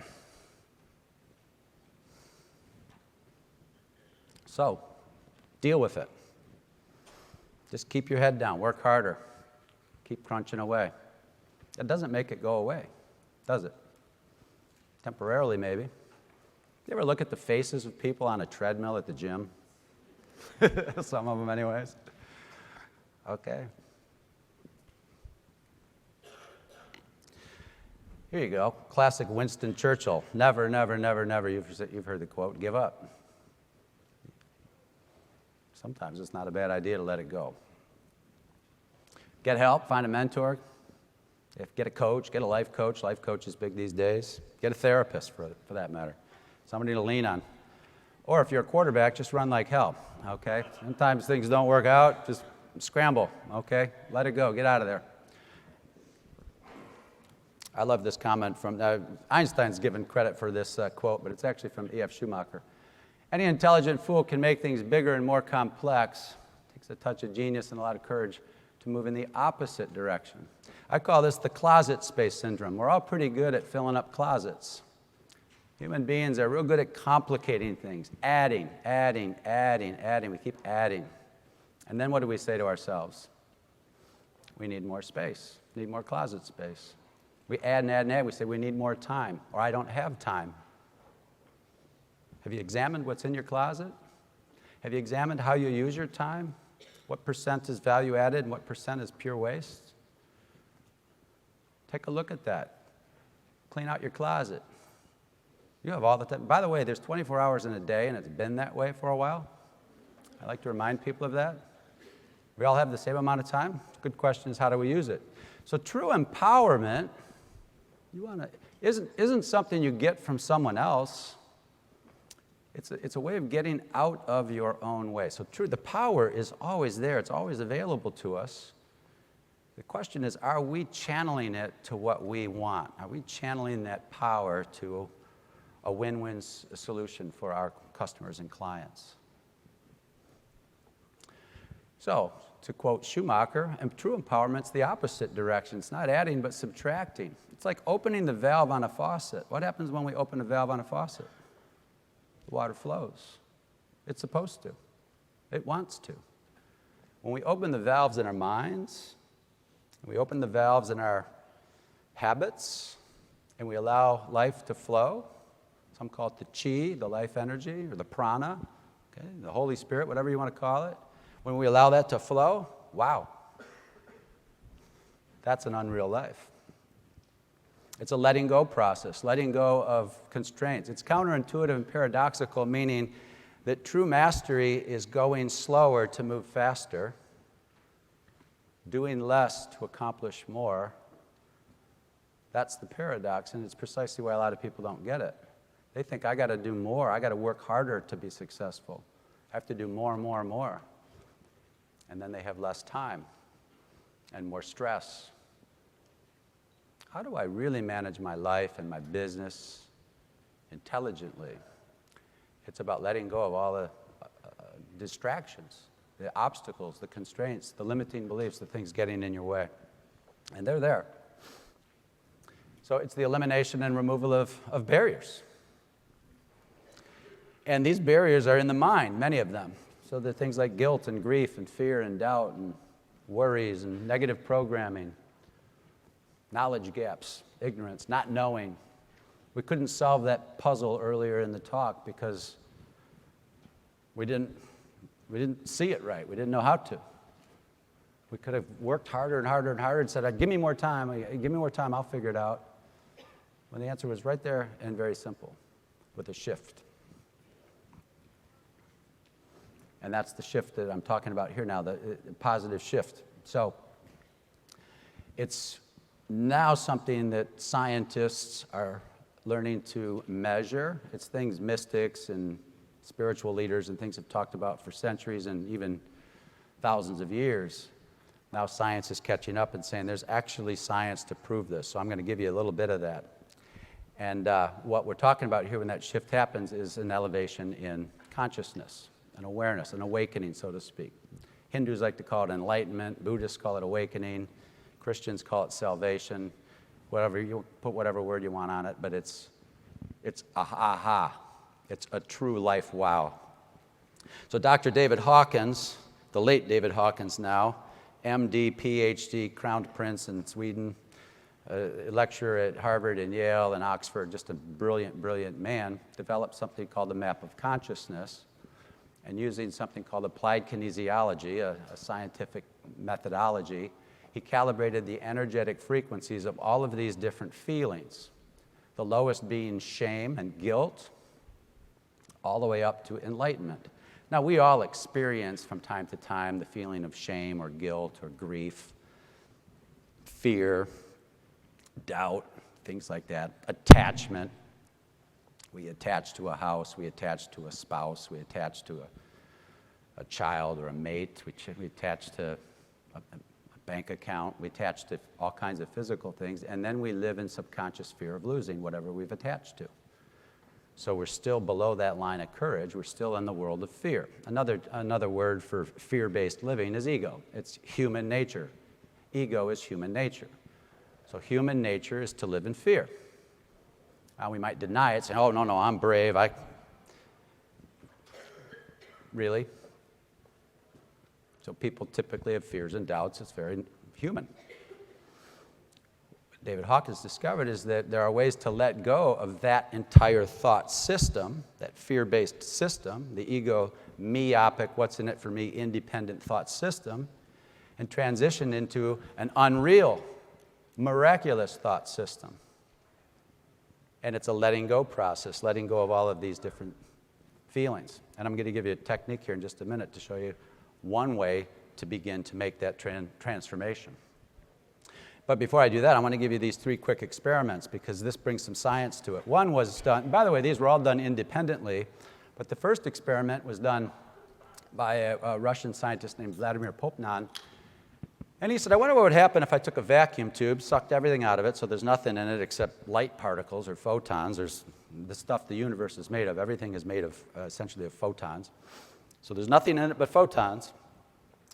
So, deal with it. Just keep your head down, work harder, keep crunching away. That doesn't make it go away, does it? Temporarily, maybe. You ever look at the faces of people on a treadmill at the gym? Some of them anyways. Okay. Here you go. Classic Winston Churchill. Never, never, never, never. You've heard the quote, give up. Sometimes it's not a bad idea to let it go. Get help, find a mentor. Get a coach, get a life coach. Life coach is big these days. Get a therapist for that matter. Somebody to lean on. Or if you're a quarterback, just run like hell, okay? Sometimes things don't work out, just scramble, okay? Let it go, get out of there. I love this comment from, Einstein's given credit for this quote, but it's actually from E.F. Schumacher. Any intelligent fool can make things bigger and more complex. It takes a touch of genius and a lot of courage to move in the opposite direction. I call this the closet space syndrome. We're all pretty good at filling up closets. Human beings are real good at complicating things, adding. We keep adding. And then what do we say to ourselves? We need more space, need more closet space. We add and add and add. We say we need more time, or I don't have time. Have you examined what's in your closet? Have you examined how you use your time? What percent is value added and what percent is pure waste? Take a look at that. Clean out your closet. You have all the time. By the way, there's 24 hours in a day, and it's been that way for a while. I like to remind people of that. We all have the same amount of time. The good question is, how do we use it? So true empowerment isn't something you get from someone else. It's a way of getting out of your own way. So the power is always there. It's always available to us. The question is, are we channeling it to what we want? Are we channeling that power to a win-win solution for our customers and clients? So, to quote Schumacher, true empowerment's the opposite direction. It's not adding, but subtracting. It's like opening the valve on a faucet. What happens when we open a valve on a faucet? The water flows. It's supposed to. It wants to. When we open the valves in our minds, we open the valves in our habits, and we allow life to flow, some call it the chi, the life energy, or the prana, okay, the Holy Spirit, whatever you want to call it. When we allow that to flow, wow, that's an unreal life. It's a letting go process, letting go of constraints. It's counterintuitive and paradoxical, meaning that true mastery is going slower to move faster, doing less to accomplish more. That's the paradox, and it's precisely why a lot of people don't get it. They think, I got to do more. I got to work harder to be successful. I have to do more and more and more. And then they have less time and more stress. How do I really manage my life and my business intelligently? It's about letting go of all the distractions, the obstacles, the constraints, the limiting beliefs, the things getting in your way. And they're there. So it's the elimination and removal of barriers. And these barriers are in the mind, many of them. So there are things like guilt and grief and fear and doubt and worries and negative programming, knowledge gaps, ignorance, not knowing. We couldn't solve that puzzle earlier in the talk because we didn't see it right. We didn't know how to. We could have worked harder and harder and harder and said, give me more time, I'll figure it out. When the answer was right there and very simple, with a shift. And that's the shift that I'm talking about here now, the positive shift. So it's now something that scientists are learning to measure. It's things mystics and spiritual leaders and things have talked about for centuries and even thousands of years. Now science is catching up and saying there's actually science to prove this. So I'm going to give you a little bit of that. And what we're talking about here when that shift happens is an elevation in consciousness, an awareness, an awakening, so to speak. Hindus like to call it enlightenment. Buddhists call it awakening. Christians call it salvation. Whatever, you put whatever word you want on it, but it's aha. It's a true life wow. So Dr. David Hawkins, the late David Hawkins now, MD, PhD, crowned prince in Sweden, a lecturer at Harvard and Yale and Oxford, just a brilliant, brilliant man, developed something called the map of consciousness. And using something called applied kinesiology, a scientific methodology, he calibrated the energetic frequencies of all of these different feelings, the lowest being shame and guilt, all the way up to enlightenment. Now, we all experience from time to time the feeling of shame or guilt or grief, fear, doubt, things like that, attachment. We attach to a house, we attach to a spouse, we attach to a child or a mate, we attach to a bank account, we attach to all kinds of physical things, and then we live in subconscious fear of losing whatever we've attached to. So we're still below that line of courage. We're still in the world of fear. Another word for fear-based living is ego. It's human nature. Ego is human nature. So human nature is to live in fear. Now we might deny it, say, oh, no, I'm brave. Really? So people typically have fears and doubts. It's very human. What David Hawkins discovered is that there are ways to let go of that entire thought system, that fear-based system, the ego, myopic, what's in it for me, independent thought system, and transition into an unreal, miraculous thought system. And it's a letting go process, letting go of all of these different feelings. And I'm going to give you a technique here in just a minute to show you one way to begin to make that transformation. But before I do that, I want to give you these 3 quick experiments because this brings some science to it. One was done, by the way, these were all done independently, but the first experiment was done by a Russian scientist named Vladimir Popnan. And he said, I wonder what would happen if I took a vacuum tube, sucked everything out of it, so there's nothing in it except light particles or photons. There's the stuff the universe is made of. Everything is made of, essentially, of photons. So there's nothing in it but photons.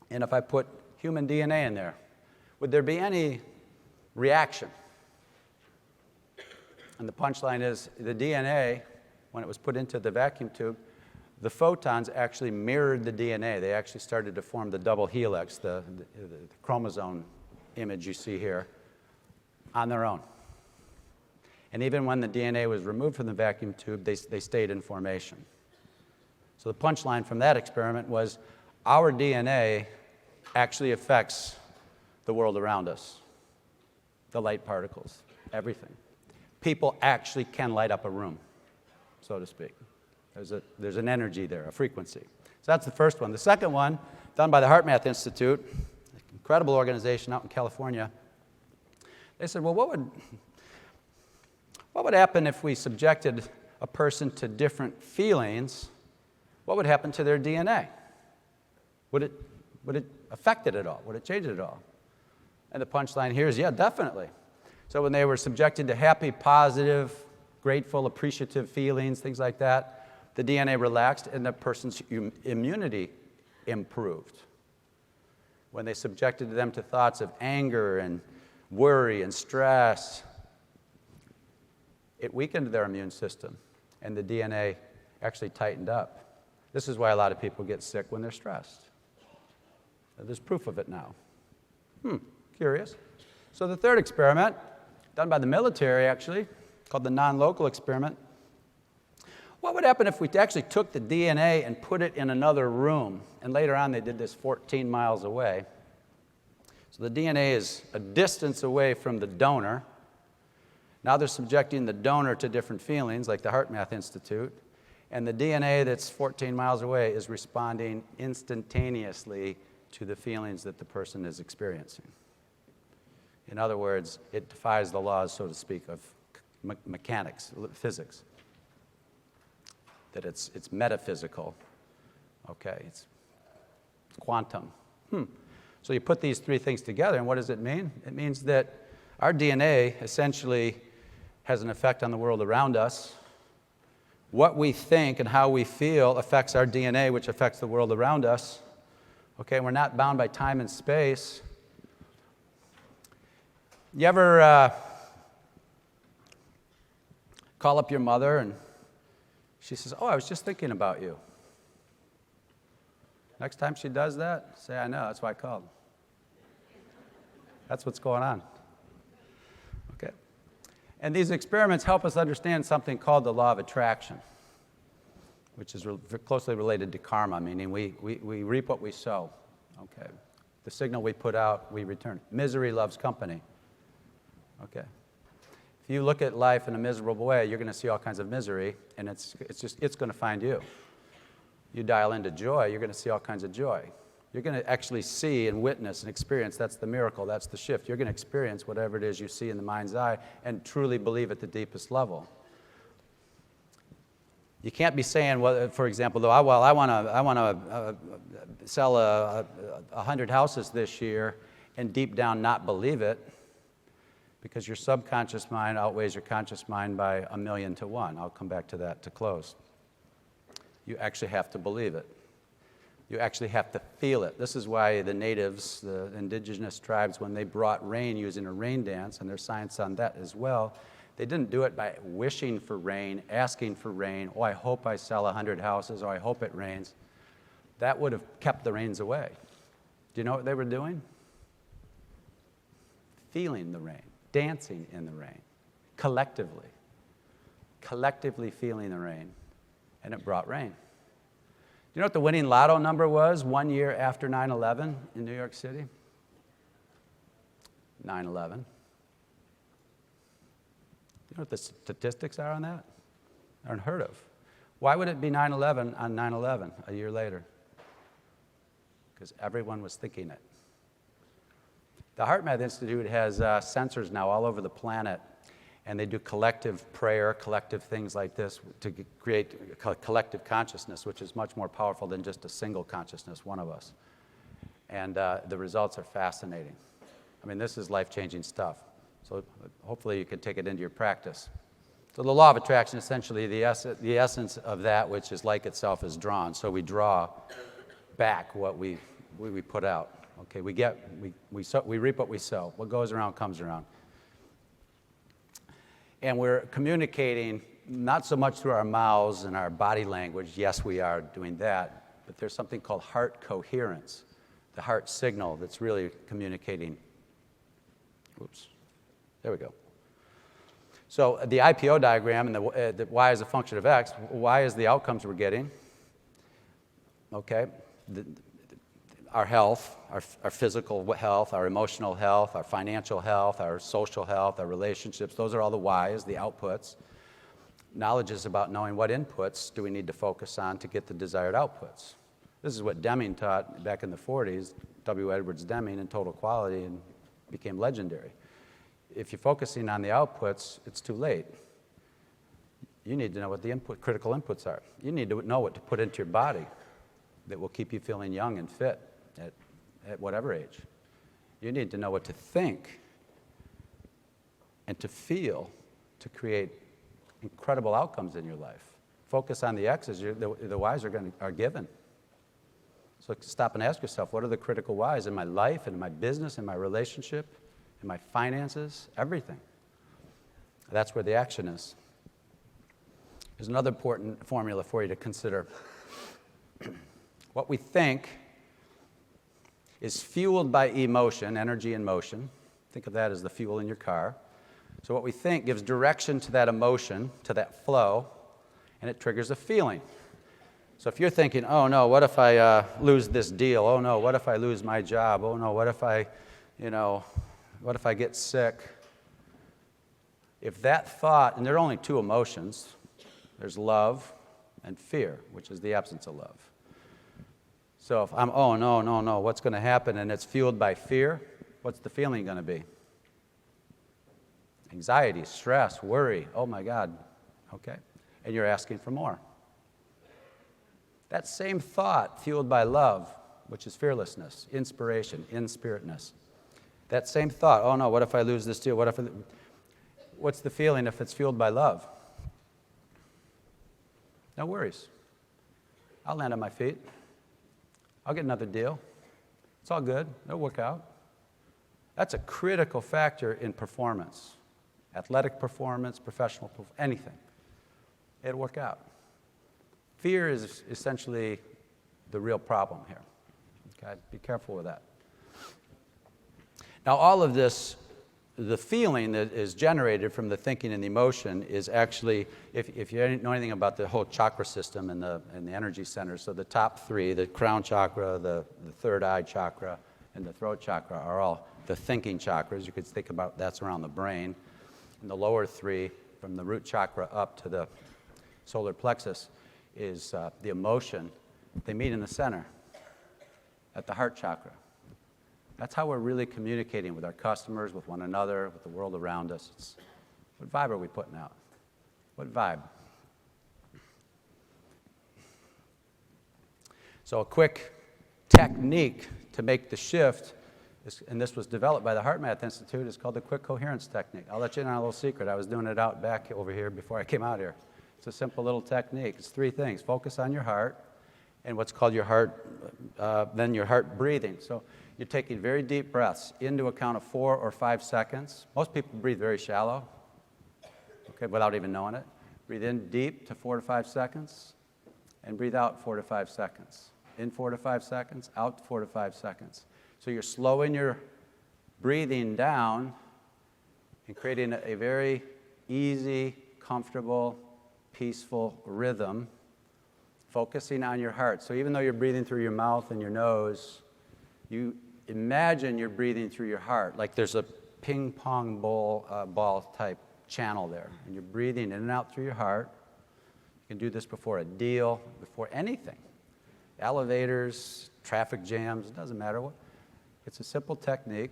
And if I put human DNA in there, would there be any reaction? And the punchline is the DNA, when it was put into the vacuum tube, the photons actually mirrored the DNA. They actually started to form the double helix, the chromosome image you see here, on their own. And even when the DNA was removed from the vacuum tube, they stayed in formation. So the punchline from that experiment was our DNA actually affects the world around us, the light particles, everything. People actually can light up a room, so to speak. There's an energy there, a frequency. So that's the first one. The second one, done by the HeartMath Institute, an incredible organization out in California. They said, well, what would happen if we subjected a person to different feelings? What would happen to their DNA? Would it affect it at all? Would it change it at all? And the punchline here is, yeah, definitely. So when they were subjected to happy, positive, grateful, appreciative feelings, things like that, the DNA relaxed and the person's immunity improved. When they subjected them to thoughts of anger and worry and stress, it weakened their immune system and the DNA actually tightened up. This is why a lot of people get sick when they're stressed. There's proof of it now. Curious. So the third experiment, done by the military actually, called the non-local experiment. What would happen if we actually took the DNA and put it in another room? And later on they did this 14 miles away. So the DNA is a distance away from the donor. Now they're subjecting the donor to different feelings, like the HeartMath Institute. And the DNA that's 14 miles away is responding instantaneously to the feelings that the person is experiencing. In other words, it defies the laws, so to speak, of mechanics, physics. That it's metaphysical, okay? It's quantum. So you put these three things together, and what does it mean? It means that our DNA essentially has an effect on the world around us. What we think and how we feel affects our DNA, which affects the world around us. Okay, we're not bound by time and space. You ever call up your mother and she says, "Oh, I was just thinking about you." Next time she does that, say, "I know, that's why I called." That's what's going on. Okay? And these experiments help us understand something called the law of attraction, which is closely related to karma, meaning we reap what we sow. Okay? The signal we put out, we return. Misery loves company. Okay? If you look at life in a miserable way, you're going to see all kinds of misery, and it's going to find you. You dial into joy, you're going to see all kinds of joy. You're going to actually see and witness and experience. That's the miracle. That's the shift. You're going to experience whatever it is you see in the mind's eye and truly believe at the deepest level. You can't be saying, well, for example, though, I want to sell 100 houses this year, and deep down not believe it, because your subconscious mind outweighs your conscious mind by 1,000,000 to 1. I'll come back to that to close. You actually have to believe it. You actually have to feel it. This is why the natives, the indigenous tribes, when they brought rain using a rain dance, and there's science on that as well, they didn't do it by wishing for rain, asking for rain. "Oh, I hope I sell 100 houses," or "I hope it rains." That would have kept the rains away. Do you know what they were doing? Feeling the rain, dancing in the rain, collectively feeling the rain, and it brought rain. Do you know what the winning lotto number was 1 year after 9/11 in New York City? 9/11. You know what the statistics are on that? They're unheard of. Why would it be 9/11 on 9/11 a year later? Because everyone was thinking it. The HeartMath Institute has sensors now all over the planet, and they do collective prayer, collective things like this to create collective consciousness, which is much more powerful than just a single consciousness, one of us. And the results are fascinating. I mean, this is life-changing stuff. So hopefully you can take it into your practice. So the law of attraction, essentially the essence of that which is like itself is drawn. So we draw back what we put out. Okay, we reap what we sow. What goes around comes around. And we're communicating not so much through our mouths and our body language. Yes, we are doing that. But there's something called heart coherence, the heart signal that's really communicating. Oops. There we go. So the IPO diagram and the Y is a function of X. Y is the outcomes we're getting. Okay. Our health, our physical health, our emotional health, our financial health, our social health, our relationships, those are all the Y's, the outputs. Knowledge is about knowing what inputs do we need to focus on to get the desired outputs. This is what Deming taught back in the 40s, W. Edwards Deming in Total Quality, and became legendary. If you're focusing on the outputs, it's too late. You need to know what the critical inputs are. You need to know what to put into your body that will keep you feeling young and fit at whatever age. You need to know what to think and to feel to create incredible outcomes in your life. Focus on the X's, the Y's are given. So stop and ask yourself, what are the critical Y's in my life, in my business, in my relationship, in my finances, everything? That's where the action is. There's another important formula for you to consider. What we think is fueled by emotion, energy in motion. Think of that as the fuel in your car. So what we think gives direction to that emotion, to that flow, and it triggers a feeling. So if you're thinking, oh no, what if I lose this deal? Oh no, what if I lose my job? Oh no, what if I get sick? If that thought, and there are only two emotions, there's love and fear, which is the absence of love. So if I'm, oh no, what's going to happen? And it's fueled by fear, what's the feeling going to be? Anxiety, stress, worry, oh my God, okay? And you're asking for more. That same thought, fueled by love, which is fearlessness, inspiration, in-spiritness. That same thought, oh no, what if I lose this deal? What's the feeling if it's fueled by love? No worries. I'll land on my feet. I'll get another deal. It's all good. It'll work out. That's a critical factor in performance. Athletic performance, professional performance, anything. It'll work out. Fear is essentially the real problem here. Okay? Be careful with that. Now, all of this, the feeling that is generated from the thinking and the emotion is actually, if you know anything about the whole chakra system and the energy centers, so the top three, the crown chakra, the third eye chakra, and the throat chakra are all the thinking chakras. You could think about that's around the brain. And the lower three, from the root chakra up to the solar plexus, is the emotion. They meet in the center at the heart chakra. That's how we're really communicating with our customers, with one another, with the world around us. What vibe are we putting out? What vibe? So a quick technique to make the shift, and this was developed by the HeartMath Institute, is called the quick coherence technique. I'll let you in on a little secret. I was doing it out back over here before I came out here. It's a simple little technique. It's three things. Focus on your heart and what's called your heart, then your heart breathing. So you're taking very deep breaths into a count of 4 or 5 seconds. Most people breathe very shallow, okay, without even knowing it. Breathe in deep to 4 to 5 seconds, and breathe out 4 to 5 seconds. In 4 to 5 seconds, out 4 to 5 seconds. So you're slowing your breathing down and creating a very easy, comfortable, peaceful rhythm, focusing on your heart. So even though you're breathing through your mouth and your nose, you imagine you're breathing through your heart, like there's a ping pong ball type channel there, and you're breathing in and out through your heart. You can do this before a deal, before anything. Elevators, traffic jams, it doesn't matter what. It's a simple technique.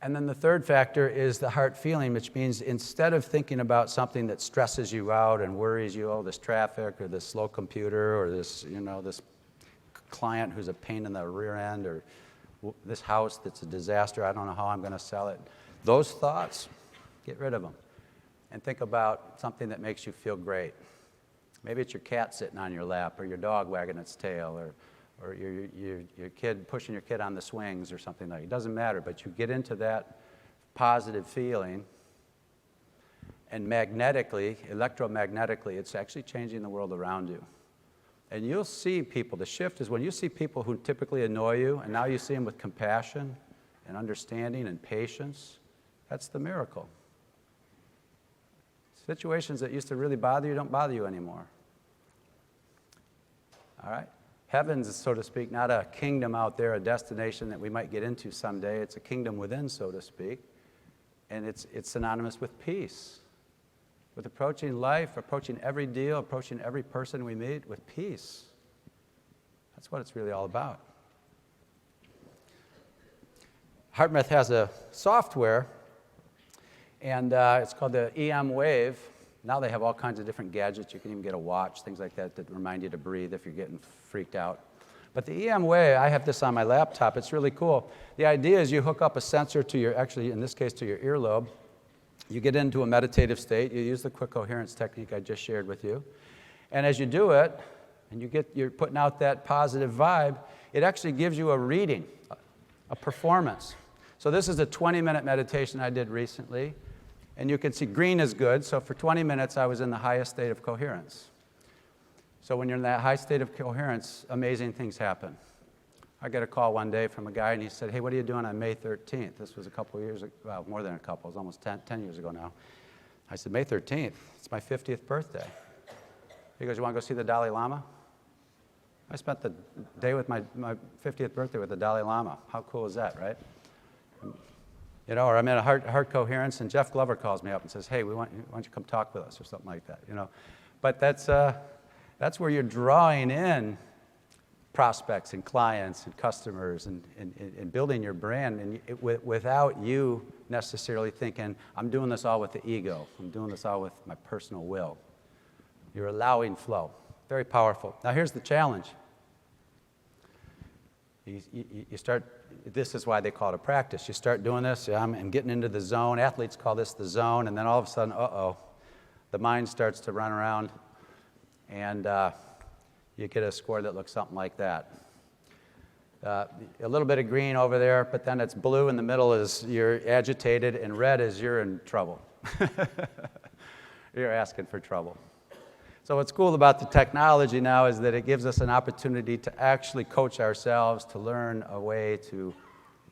And then the third factor is the heart feeling, which means instead of thinking about something that stresses you out and worries you, oh, this traffic or this slow computer or this, this client who's a pain in the rear end or this house that's a disaster, I don't know how I'm going to sell it. Those thoughts, get rid of them. And think about something that makes you feel great. Maybe it's your cat sitting on your lap or your dog wagging its tail or your kid pushing your kid on the swings or something like that. It doesn't matter, but you get into that positive feeling, and magnetically, electromagnetically, it's actually changing the world around you. And you'll see people, the shift is when you see people who typically annoy you, and now you see them with compassion and understanding and patience, that's the miracle. Situations that used to really bother you don't bother you anymore. All right? Heaven's, so to speak, not a kingdom out there, a destination that we might get into someday. It's a kingdom within, so to speak. And it's synonymous with peace. With approaching life, approaching every deal, approaching every person we meet with peace. That's what it's really all about. HeartMath has a software, and it's called the EM Wave. Now they have all kinds of different gadgets. You can even get a watch, things like that remind you to breathe if you're getting freaked out. But the EM Wave, I have this on my laptop. It's really cool. The idea is you hook up a sensor to your, actually in this case to your earlobe. You get into a meditative state. You use the quick coherence technique I just shared with you. And as you do it, and you're putting out that positive vibe, it actually gives you a reading, a performance. So this is a 20-minute meditation I did recently. And you can see green is good, so for 20 minutes I was in the highest state of coherence. So when you're in that high state of coherence, amazing things happen. I got a call one day from a guy and he said, hey, what are you doing on May 13th? This was a couple of years ago, well, more than a couple, it was almost 10 years ago now. I said, May 13th, it's my 50th birthday. He goes, you want to go see the Dalai Lama? I spent the day with my 50th birthday with the Dalai Lama. How cool is that, right? Or I'm in a heart coherence, and Jeff Glover calls me up and says, hey, why don't you come talk with us, or something like that, But that's where you're drawing in prospects and clients and customers and building your brand and without you necessarily thinking, I'm doing this all with the ego. I'm doing this all with my personal will. You're allowing flow. Very powerful. Now here's the challenge. You start, this is why they call it a practice. You start doing this, and getting into the zone. Athletes call this the zone, and then all of a sudden, the mind starts to run around, and you get a score that looks something like that. A little bit of green over there, but then it's blue in the middle is you're agitated, and red is you're in trouble. You're asking for trouble. So what's cool about the technology now is that it gives us an opportunity to actually coach ourselves, to learn a way to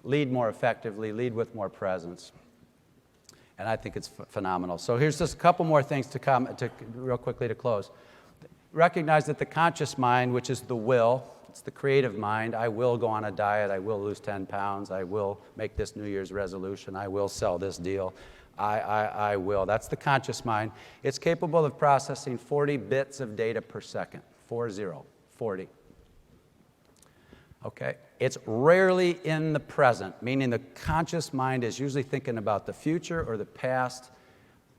lead more effectively, lead with more presence. And I think it's phenomenal. So here's just a couple more things to real quickly to close. Recognize that the conscious mind, which is the will, it's the creative mind. I will go on a diet. I will lose 10 pounds. I will make this New Year's resolution. I will sell this deal. I will. That's the conscious mind. It's capable of processing 40 bits of data per second. 40. Okay? It's rarely in the present, meaning the conscious mind is usually thinking about the future or the past.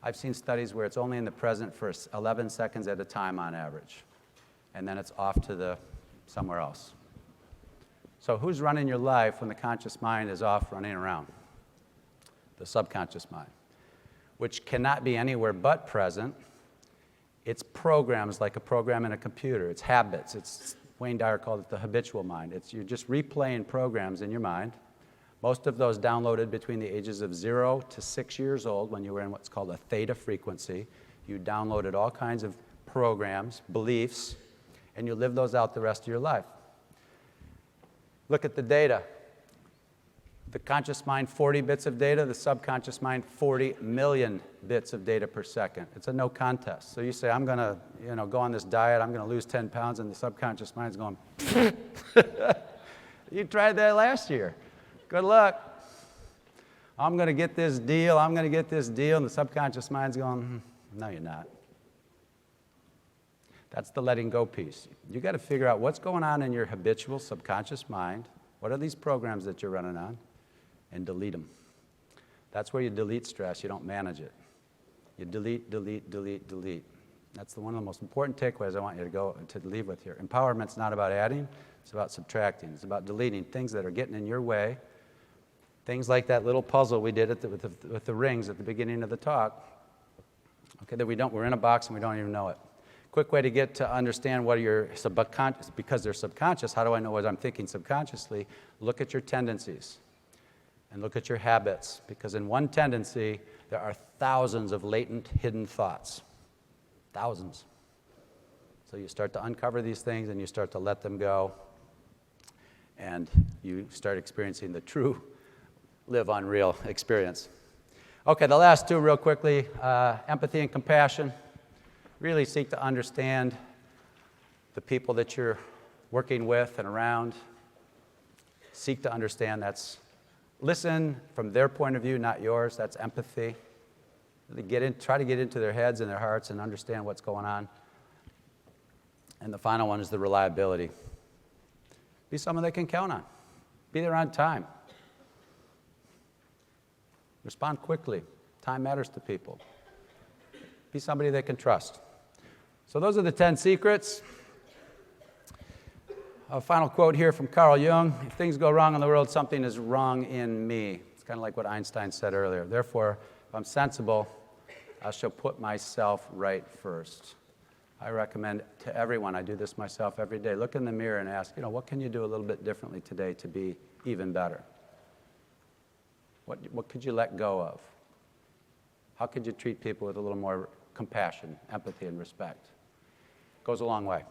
I've seen studies where it's only in the present for 11 seconds at a time on average. And then it's off to somewhere else. So who's running your life when the conscious mind is off running around? The subconscious mind, which cannot be anywhere but present. It's programs like a program in a computer. It's habits. Wayne Dyer called it the habitual mind. You're just replaying programs in your mind. Most of those downloaded between the ages of 0 to 6 years old when you were in what's called a theta frequency. You downloaded all kinds of programs, beliefs, and you live those out the rest of your life. Look at the data. The conscious mind, 40 bits of data. The subconscious mind, 40 million bits of data per second. It's a no contest. So you say, I'm going to go on this diet. I'm going to lose 10 pounds. And the subconscious mind's going, you tried that last year. Good luck. I'm going to get this deal. I'm going to get this deal. And the subconscious mind's going, no, you're not. That's the letting go piece. You got to figure out what's going on in your habitual subconscious mind. What are these programs that you're running on? And delete them. That's where you delete stress. You don't manage it. You delete. That's one of the most important takeaways I want you to leave with here. Empowerment's not about adding. It's about subtracting. It's about deleting things that are getting in your way. Things like that little puzzle we did with the rings at the beginning of the talk. Okay, that we're in a box and we don't even know it. Quick way to get to understand what your subconscious, because they're subconscious, how do I know what I'm thinking subconsciously? Look at your tendencies and look at your habits, because in one tendency, there are thousands of latent hidden thoughts. Thousands. So you start to uncover these things and you start to let them go, and you start experiencing the true live unreal experience. Okay, the last two real quickly, empathy and compassion. Really seek to understand the people that you're working with and around. Seek to understand. Listen from their point of view, not yours. That's empathy. Really try to get into their heads and their hearts and understand what's going on. And the final one is the reliability. Be someone they can count on. Be there on time. Respond quickly. Time matters to people. Be somebody they can trust. So those are the 10 secrets. A final quote here from Carl Jung. If things go wrong in the world, something is wrong in me. It's kind of like what Einstein said earlier. Therefore, if I'm sensible, I shall put myself right first. I recommend to everyone, I do this myself every day, look in the mirror and ask, what can you do a little bit differently today to be even better? What could you let go of? How could you treat people with a little more compassion, empathy, and respect? Goes a long way.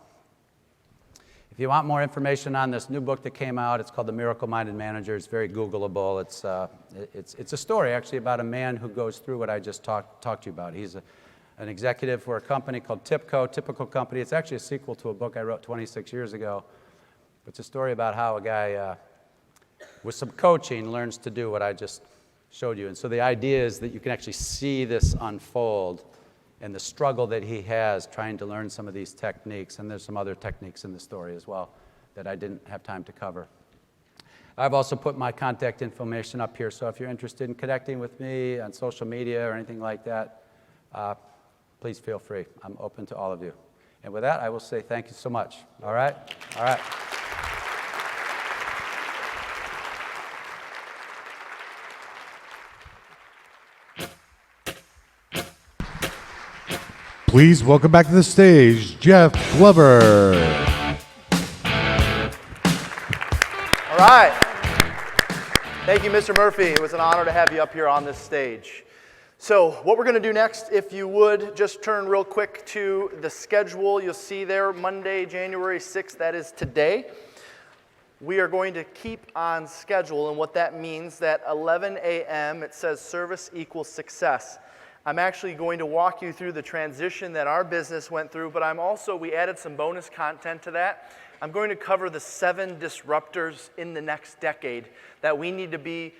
If you want more information on this new book that came out, it's called The Miracle-Minded Manager. It's very Googleable. It's a story, actually, about a man who goes through what I just talked to you about. He's an executive for a company called TIPCO, Typical Company. It's actually a sequel to a book I wrote 26 years ago. It's a story about how a guy, with some coaching, learns to do what I just showed you. And so the idea is that you can actually see this unfold and the struggle that he has trying to learn some of these techniques. And there's some other techniques in the story as well that I didn't have time to cover. I've also put my contact information up here, so if you're interested in connecting with me on social media or anything like that, please feel free. I'm open to all of you. And with that, I will say thank you so much. All right? All right. Please welcome back to the stage, Jeff Glover. All right. Thank you, Mr. Murphy. It was an honor to have you up here on this stage. So what we're going to do next, if you would, just turn real quick to the schedule. You'll see there Monday, January 6th, that is today. We are going to keep on schedule, and what that means that 11 a.m. it says service equals success. I'm actually going to walk you through the transition that our business went through, but we added some bonus content to that. I'm going to cover the 7 disruptors in the next decade that we need to be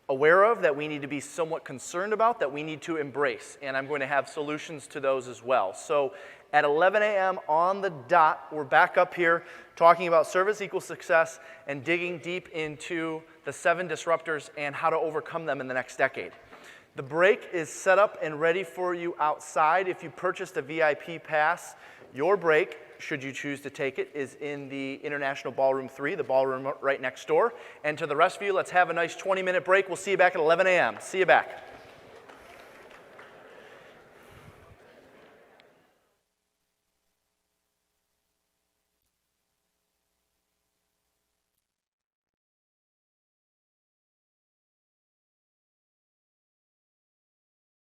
aware of, that we need to be somewhat concerned about, that we need to embrace, and I'm going to have solutions to those as well. So at 11 a.m. on the dot, we're back up here talking about service equals success and digging deep into the 7 disruptors and how to overcome them in the next decade. The break is set up and ready for you outside. If you purchased a VIP pass, your break, should you choose to take it, is in the International Ballroom 3, the ballroom right next door. And to the rest of you, let's have a nice 20-minute break. We'll see you back at 11 a.m. See you back.